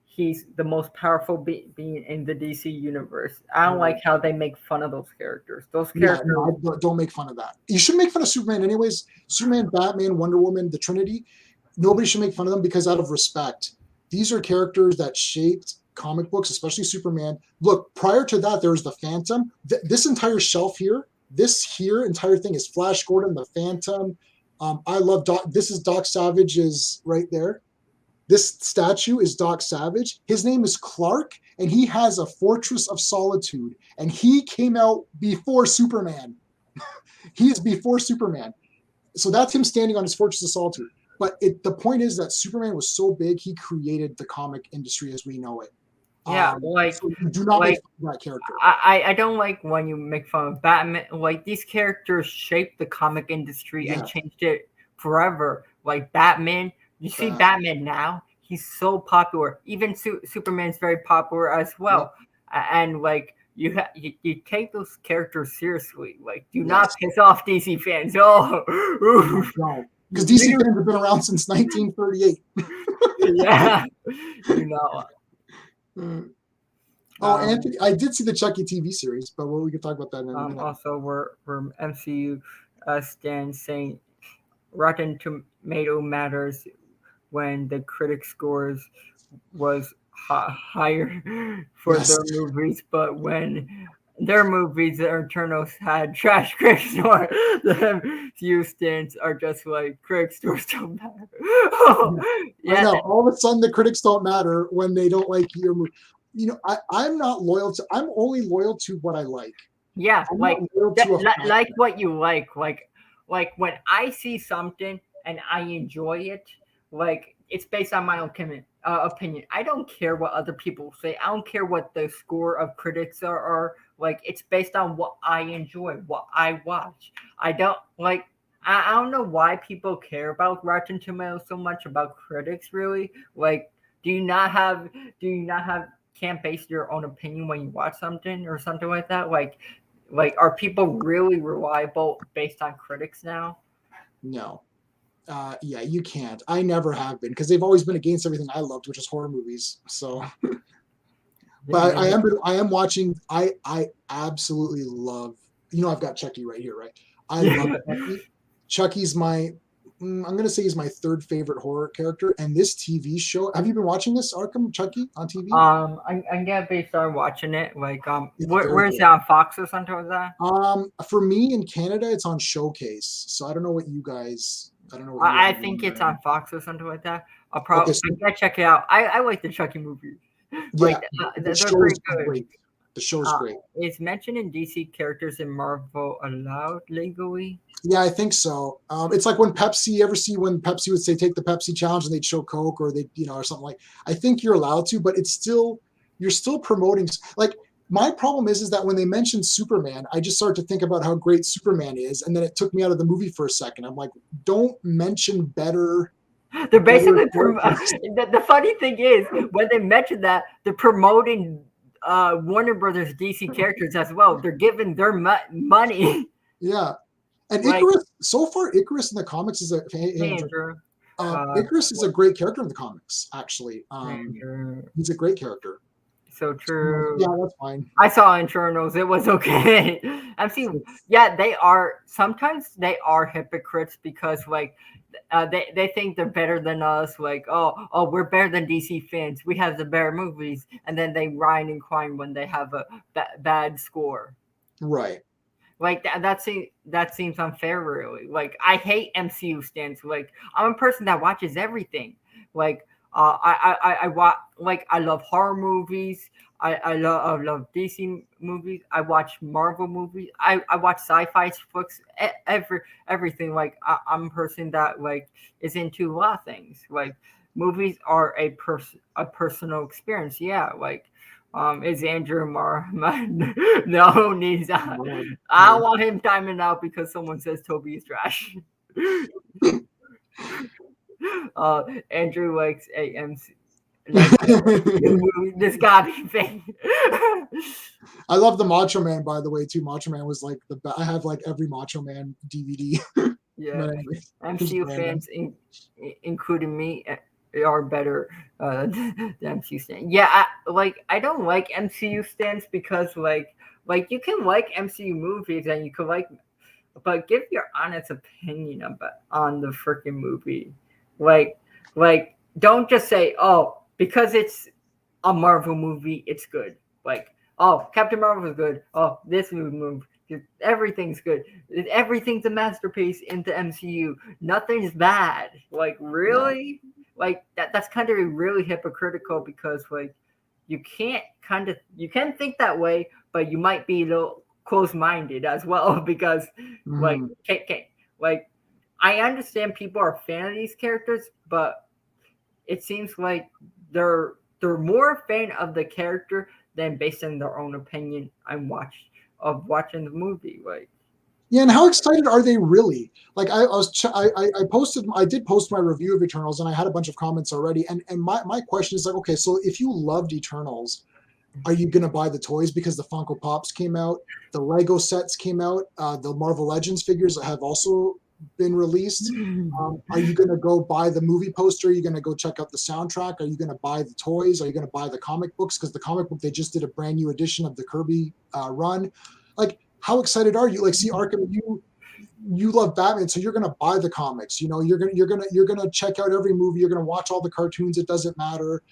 He's the most powerful being in the DC universe. I don't like how they make fun of those characters. Those Yeah, characters. no, don't make fun of that. You should make fun of Superman anyways. Superman, Batman, Wonder Woman, the Trinity. Nobody should make fun of them because out of respect. These are characters that shaped comic books, especially Superman. Look, prior to that, there was the Phantom. This entire shelf here, entire thing is Flash Gordon, the Phantom. I love Doc. This is Doc Savage's right there. This statue is Doc Savage. His name is Clark, and he has a Fortress of Solitude, and he came out before Superman. He is before Superman. So that's him standing on his Fortress of Solitude. But the point is that Superman was so big, he created the comic industry as we know it. Yeah, So you do not make fun of that character. I don't like when you make fun of Batman. Like these characters shaped the comic industry and changed it forever. Like Batman, you see Batman now, he's so popular. Even Superman's very popular as well. And like you take those characters seriously. Like do not piss off DC fans. Oh, no. Because DC fans have been around since 1938. Yeah, Anthony, I did see the Chucky TV series, but we could talk about that in a minute. Also, we're MCU stands saying Rotten Tomato matters when the critic scores was higher for their movies, but when their movies, the Eternals had trash critics, or the MCU stands are just like critic scores don't matter. I know. All of a sudden, the critics don't matter when they don't like your movie. I'm not loyal to. I'm only loyal to what I like. Yeah, like what you like. Like when I see something and I enjoy it, like it's based on my own opinion. I don't care what other people say. I don't care what the score of critics are. Like it's based on what I enjoy, what I watch. I don't like. I don't know why people care about Rotten Tomatoes so much about critics. Really, like, do you not have can't base your own opinion when you watch something or something like that? Like are people really reliable based on critics now? No. Yeah, you can't. I never have been because they've always been against everything I loved, which is horror movies. So, but I am watching. I absolutely love. I've got Chucky right here, right? I love Chucky. Chucky's my I'm gonna say he's my third favorite horror character. And this TV show, have you been watching this Arkham Chucky on TV? I'm gonna be start watching it. Like, It's very where's it good. on Fox or something like that? For me in Canada, it's on Showcase. So I don't know what you guys. I don't know what you I have. think it's on Fox or something like that. Okay, so I gotta check it out. I like the Chucky movies. yeah, Like, the they're show pretty is good. great. The show is Uh, great. is mentioning DC characters in Marvel allowed legally? Yeah, I think so. It's like when Pepsi. You ever see when Pepsi would say take the Pepsi challenge and they'd show Coke or they, or something like. I think you're allowed to, but it's still you're still promoting. Like my problem is that when they mentioned Superman, I just started to think about how great Superman is, and then it took me out of the movie for a second. I'm like, don't mention better. They're Better basically characters. the funny thing is when they mention that they're promoting Warner Brothers DC characters as well. They're giving their money. Yeah, and Like, Icarus. So far, Icarus in the comics is a hey, Andrew. Andrew, Icarus is a great character in the comics. Actually, Andrew, he's a great character. so true. Yeah, that's fine. I saw Internals. It was okay. I'm seeing. Yeah, they are. Sometimes they are hypocrites because like they think they're better than us. Like, oh, we're better than DC fans. We have the better movies, and then they whine and crying when they have a bad score. Right. Like that seems unfair, really. Like I hate MCU stands. Like I'm a person that watches everything. Like I watch like I love horror movies. I love DC movies. I watch Marvel movies. I watch sci-fi books. Everything. Like I'm a person that like is into a lot of things. Like movies are a personal experience. Yeah. Like is Andrew Marr? No, needs. I don't want him timing out because someone says Toby is trash. Andrew likes AMC. Like this gotta be fake. I love the Macho Man, by the way, too. Macho Man was like the best. I have like every Macho Man DVD. Yeah, MCU fans, including me, are better than MCU stands. Yeah, I don't like MCU stands because like you can like MCU movies and you can like, but give your honest opinion about on the freaking movie. Like don't just say, oh, because it's a Marvel movie, it's good. Like, oh, Captain Marvel is good. Oh, this movie, everything's good. Everything's a masterpiece in the MCU. Nothing's bad. Like, really? Yeah. Like that's kind of really hypocritical because like you can think that way, but you might be a little close-minded as well because like like I understand people are a fan of these characters, but it seems like they're more a fan of the character than based on their own opinion and watching the movie. Like, yeah, and how excited are they really? Like I did post my review of Eternals, and I had a bunch of comments already. And my question is like, okay, so if you loved Eternals, are you going to buy the toys because the Funko Pops came out, the Lego sets came out, the Marvel Legends figures have also been released? Are you going to go buy the movie poster? Are you going to go check out the soundtrack? Are you going to buy the toys? Are you going to buy the comic books? Because the comic book, they just did a brand new edition of the Kirby run. Like, how excited are you? Like, see, Arkham, you love Batman, so you're going to buy the comics. You're gonna check out every movie. You're going to watch all the cartoons. It doesn't matter.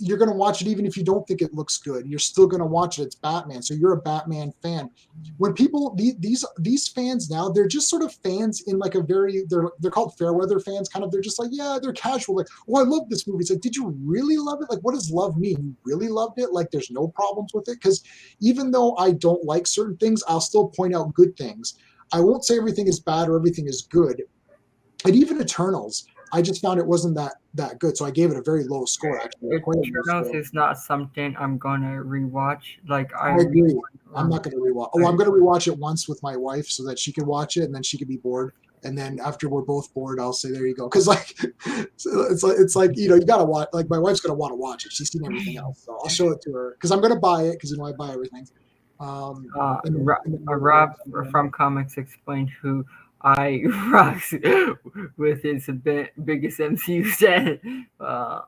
You're going to watch it even if you don't think it looks good. You're still going to watch it. It's Batman, so you're a Batman fan. When people these fans now, they're just sort of fans in like a very they're called fair weather fans. Kind of, they're just like, yeah, they're casual. Like, oh, I love this movie. It's like, did you really love it? Like, what does love mean? You really loved it? Like, there's no problems with it? Because even though I don't like certain things, I'll still point out good things. I won't say everything is bad or everything is good. And even Eternals, I just found it wasn't that good, so I gave it a very low score. Actually, Eternals is not something I'm gonna rewatch. Like I agree. I'm not going to rewatch. Oh, I'm going to rewatch it once with my wife so that she can watch it and then she can be bored. And then after we're both bored, I'll say, "There you go." Because like, it's like you gotta watch. Like my wife's gonna want to watch it. She's seen everything else, so I'll show it to her because I'm gonna buy it because I buy everything. Rob from Comics explained who I rocks with his biggest MCU set. I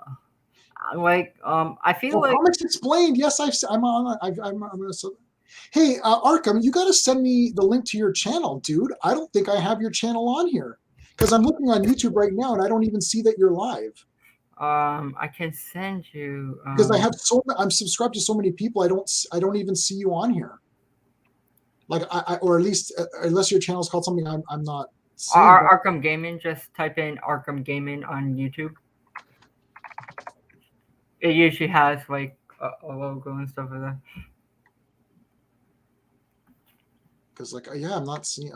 feel like Comics Explained. Yes, I'm on. I'm gonna. Hey, Arkham, you got to send me the link to your channel, dude. I don't think I have your channel on here. Because I'm looking on YouTube right now and I don't even see that you're live. I can send you. Because I'm subscribed to so many people. I don't even see you on here. Like or at least unless your channel is called something I'm not seeing. Arkham Gaming. Just type in Arkham Gaming on YouTube. It usually has like a logo and stuff like that. Because like yeah, I'm not seeing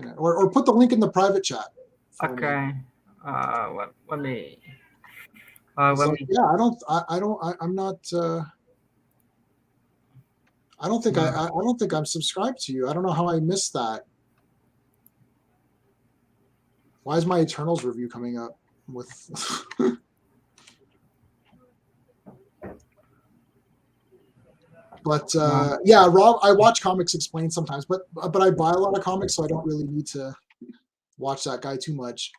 it. Or put the link in the private chat. Okay. Me. Let me. Yeah, I'm not. I don't think I don't think I'm subscribed to you. I don't know how I missed that. Why is my Eternals review coming up with? But yeah, Rob, I watch Comics Explained sometimes, but I buy a lot of comics, so I don't really need to watch that guy too much.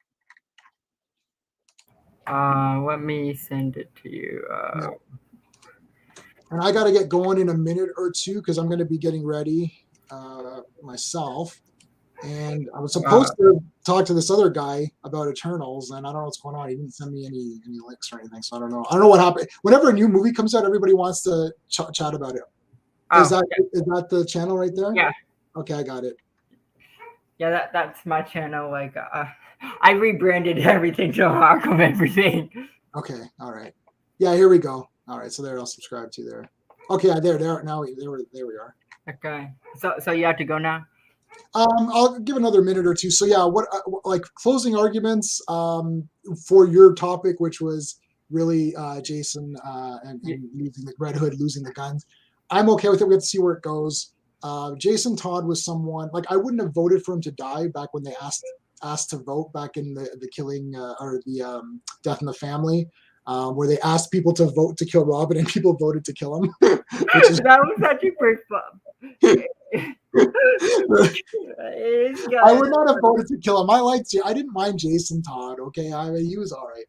Let me send it to you. Yeah. And I got to get going in a minute or two because I'm going to be getting ready myself. And I was supposed to talk to this other guy about Eternals, and I don't know what's going on. He didn't send me any links or anything, so I don't know. I don't know what happened. Whenever a new movie comes out, everybody wants to chat about it. Is that the channel right there? Yeah. Okay, I got it. Yeah, that's my channel. Like, I rebranded everything to Arkham Everything. Okay, all right. Yeah, here we go. All right, so there, I'll subscribe to there. Okay, there now. There we are. Okay, so you have to go now. I'll give another minute or two. So yeah, what like closing arguments for your topic, which was really Jason and losing the Red Hood losing the guns. I'm okay with it. We have to see where it goes. Jason Todd was someone like I wouldn't have voted for him to die back when they asked to vote back in the killing or the Death in the Family. Where they asked people to vote to kill Robin and people voted to kill him. That was actually pretty fun. I would not have voted to kill him. I didn't mind Jason Todd. Okay, he was all right.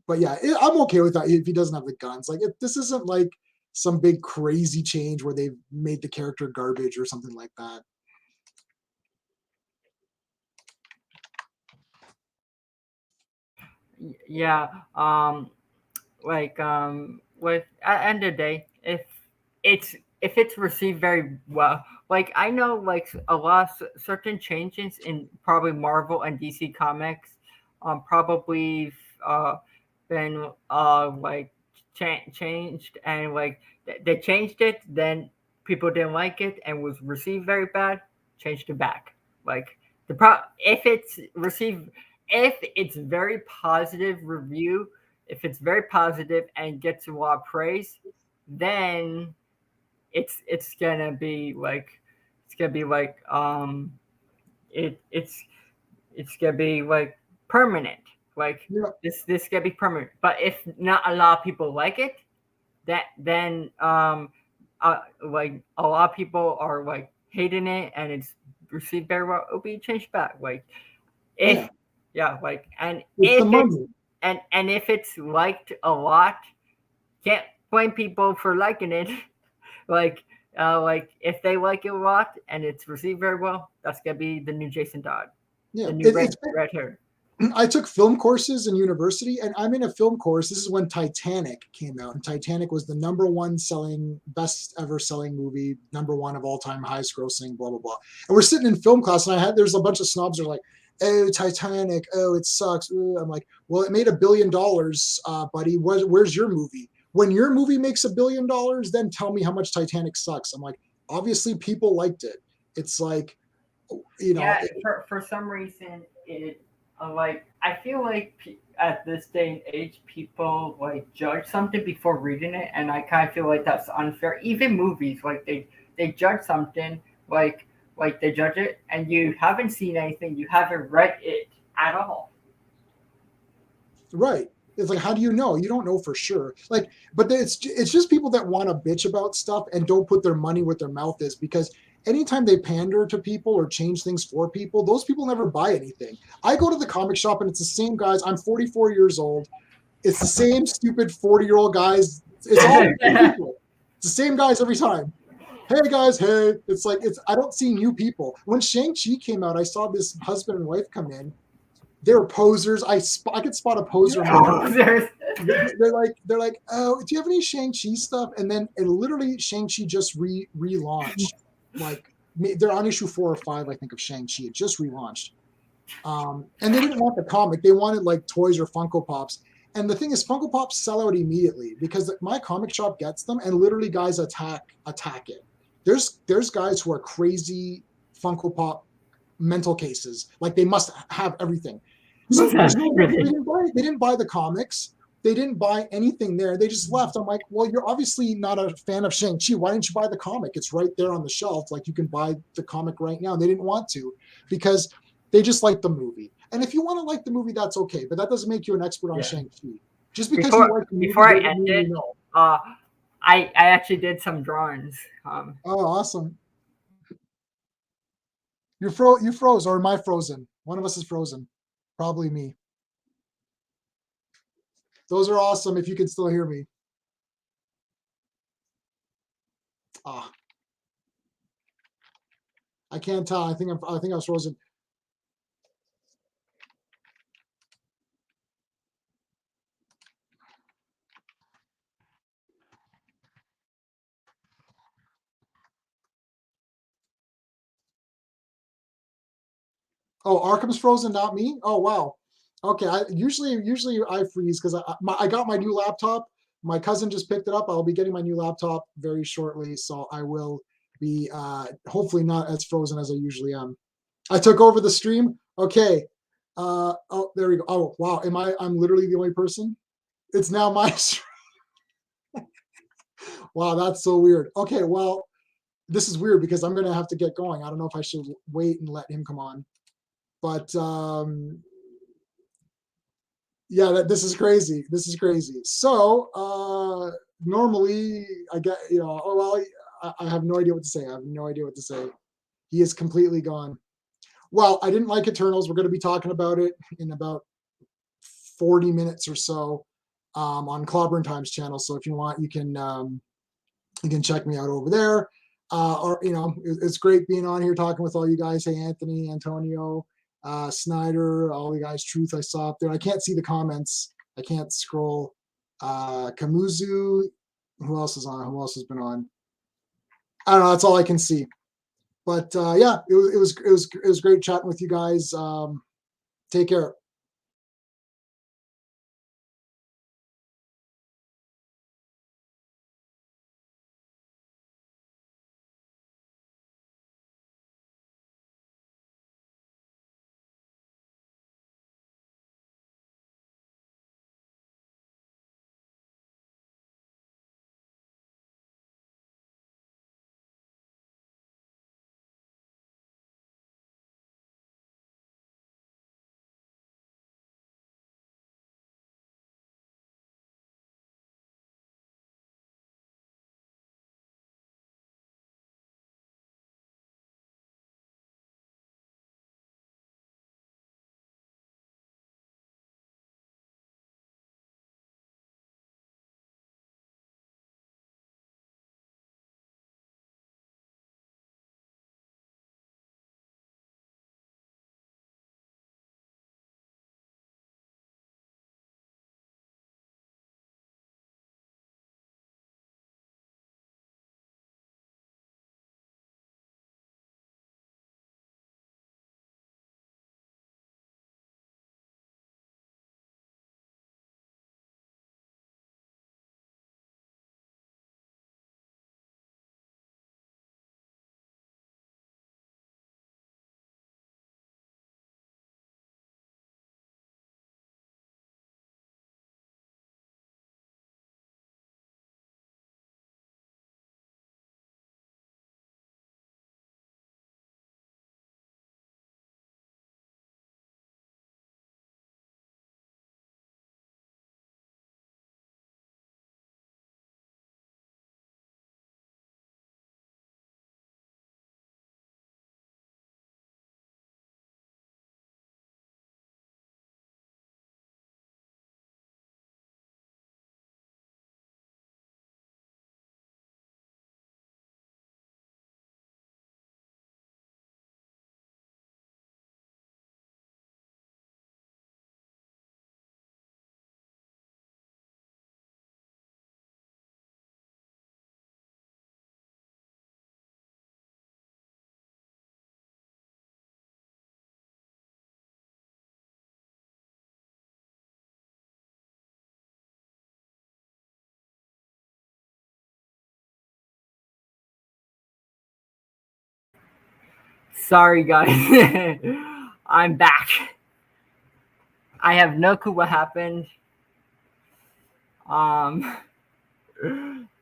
But yeah, I'm okay with that if he doesn't have the guns. Like this isn't like some big crazy change where they've made the character garbage or something like that. Yeah. With at the end of the day, if it's received very well, like I know like a lot of certain changes in probably Marvel and DC comics, probably been like changed and like they changed it, then people didn't like it and was received very bad, changed it back. Like if it's received, if it's very positive review, if it's very positive and gets a lot of praise, then it's gonna be like it's gonna be like permanent. Like Yeah. this gonna be permanent. But if not a lot of people like it, then like a lot of people are like hating it and it's received very well, it'll be changed back. Like if like and it's if it's and if it's liked a lot, can't blame people for liking it. like if they like it a lot and it's received very well, that's gonna be the new Jason Todd. Yeah, the new red hair. I took film courses in university, and I'm in a film course. This is when Titanic came out, and Titanic was the best ever selling movie, #1 of all time, highest grossing, blah blah blah. And we're sitting in film class, and there's a bunch of snobs that are like, "Oh, Titanic, oh, it sucks." I'm like, "Well, it made $1 billion, buddy. Where's your movie? When your movie makes $1 billion, then tell me how much Titanic sucks." I'm like, obviously, people liked it. It's like, Yeah, for some reason it. Like I feel like at this day and age, people like judge something before reading it, and I kind of feel like that's unfair. Even movies, like they judge something, like they judge it, and you haven't seen anything, you haven't read it at all. Right. It's like, how do you know? You don't know for sure. Like, but it's just people that want to bitch about stuff and don't put their money where their mouth is, because anytime they pander to people or change things for people, those people never buy anything. I go to the comic shop and it's the same guys. I'm 44 years old. It's the same stupid 40-year-old guys. It's all people. It's the same guys every time. hey guys, hey. It's like I don't see new people. When Shang-Chi came out, I saw this husband and wife come in. They were posers. I could spot a poser a mile. There's They're like, oh, do you have any Shang-Chi stuff? And then and literally Shang-Chi just relaunched. Like they're on issue 4 or 5, I think, of Shang-Chi. It just relaunched. And they didn't want the comic. They wanted like toys or Funko Pops. And the thing is, Funko Pops sell out immediately because my comic shop gets them, and literally guys attack it. There's guys who are crazy Funko Pop mental cases. Like they must have everything. So they didn't buy the comics. They didn't buy anything there. They just left. I'm like, well, you're obviously not a fan of Shang-Chi. Why didn't you buy the comic? It's right there on the shelf. Like you can buy the comic right now. And they didn't want to because they just like the movie. And if you want to like the movie, that's okay. But that doesn't make you an expert on Shang-Chi. Just because you like the movie before I doesn't mean ended, you know. I actually did some drawings. Oh, awesome. You froze, or am I frozen? One of us is frozen. Probably me. Those are awesome if you can still hear me. Ah, I can't tell. I think I was frozen. Oh, Arkham's frozen, not me. Oh wow. Okay. Usually I freeze because I got my new laptop. My cousin just picked it up. I'll be getting my new laptop very shortly, so I will be hopefully not as frozen as I usually am. I took over the stream. Okay. Oh, there we go. Oh wow. I'm literally the only person. It's now my stream. Wow, that's so weird. Okay, well, this is weird because I'm gonna have to get going. I don't know if I should wait and let him come on. But yeah, this is crazy. This is crazy. So normally I get, oh well, I have no idea what to say. I have no idea what to say. He is completely gone. Well, I didn't like Eternals. We're going to be talking about it in about 40 minutes or so on Clobber and Times channel. So if you want, you can check me out over there. Or it's great being on here talking with all you guys. Hey, Anthony, Antonio, Snyder, all the guys. Truth, I saw up there. I can't see the comments. I can't scroll. Kamuzu. Who else is on? Who else has been on? I don't know. That's all I can see. But yeah, it was great chatting with you guys. Take care. Sorry, guys. I'm back. I have no clue what happened. That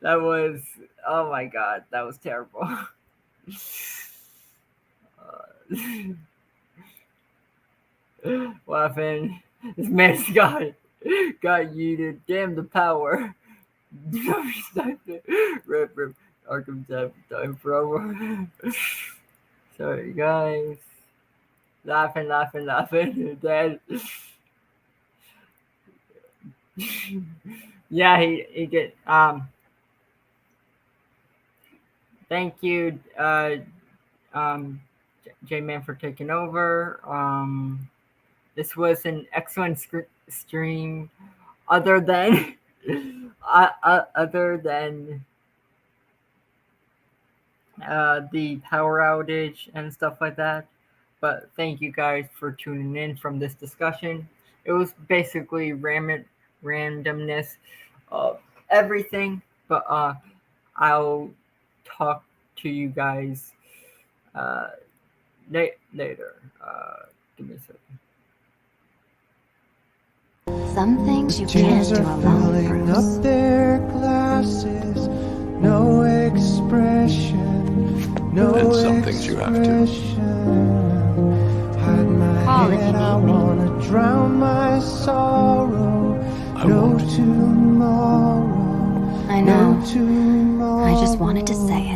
was, oh my god, that was terrible. What happened? This man's got yeeted. Damn the power. Rip, Arkham time forever. Sorry, guys. Laughing. Dad. Yeah, he did. Thank you, J-Man, for taking over. This was an excellent stream. Other than the power outage and stuff like that. But thank you guys for tuning in from this discussion. It was basically randomness of everything, but I'll talk to you guys later. Give me a second. Some things you can't do alone, Bruce. Up their glasses, no expression, no And some things you have to. Hide my Call if head, you I need me. wanna drown my sorrow. No tomorrow. I know. No tomorrow. I just wanted to say it.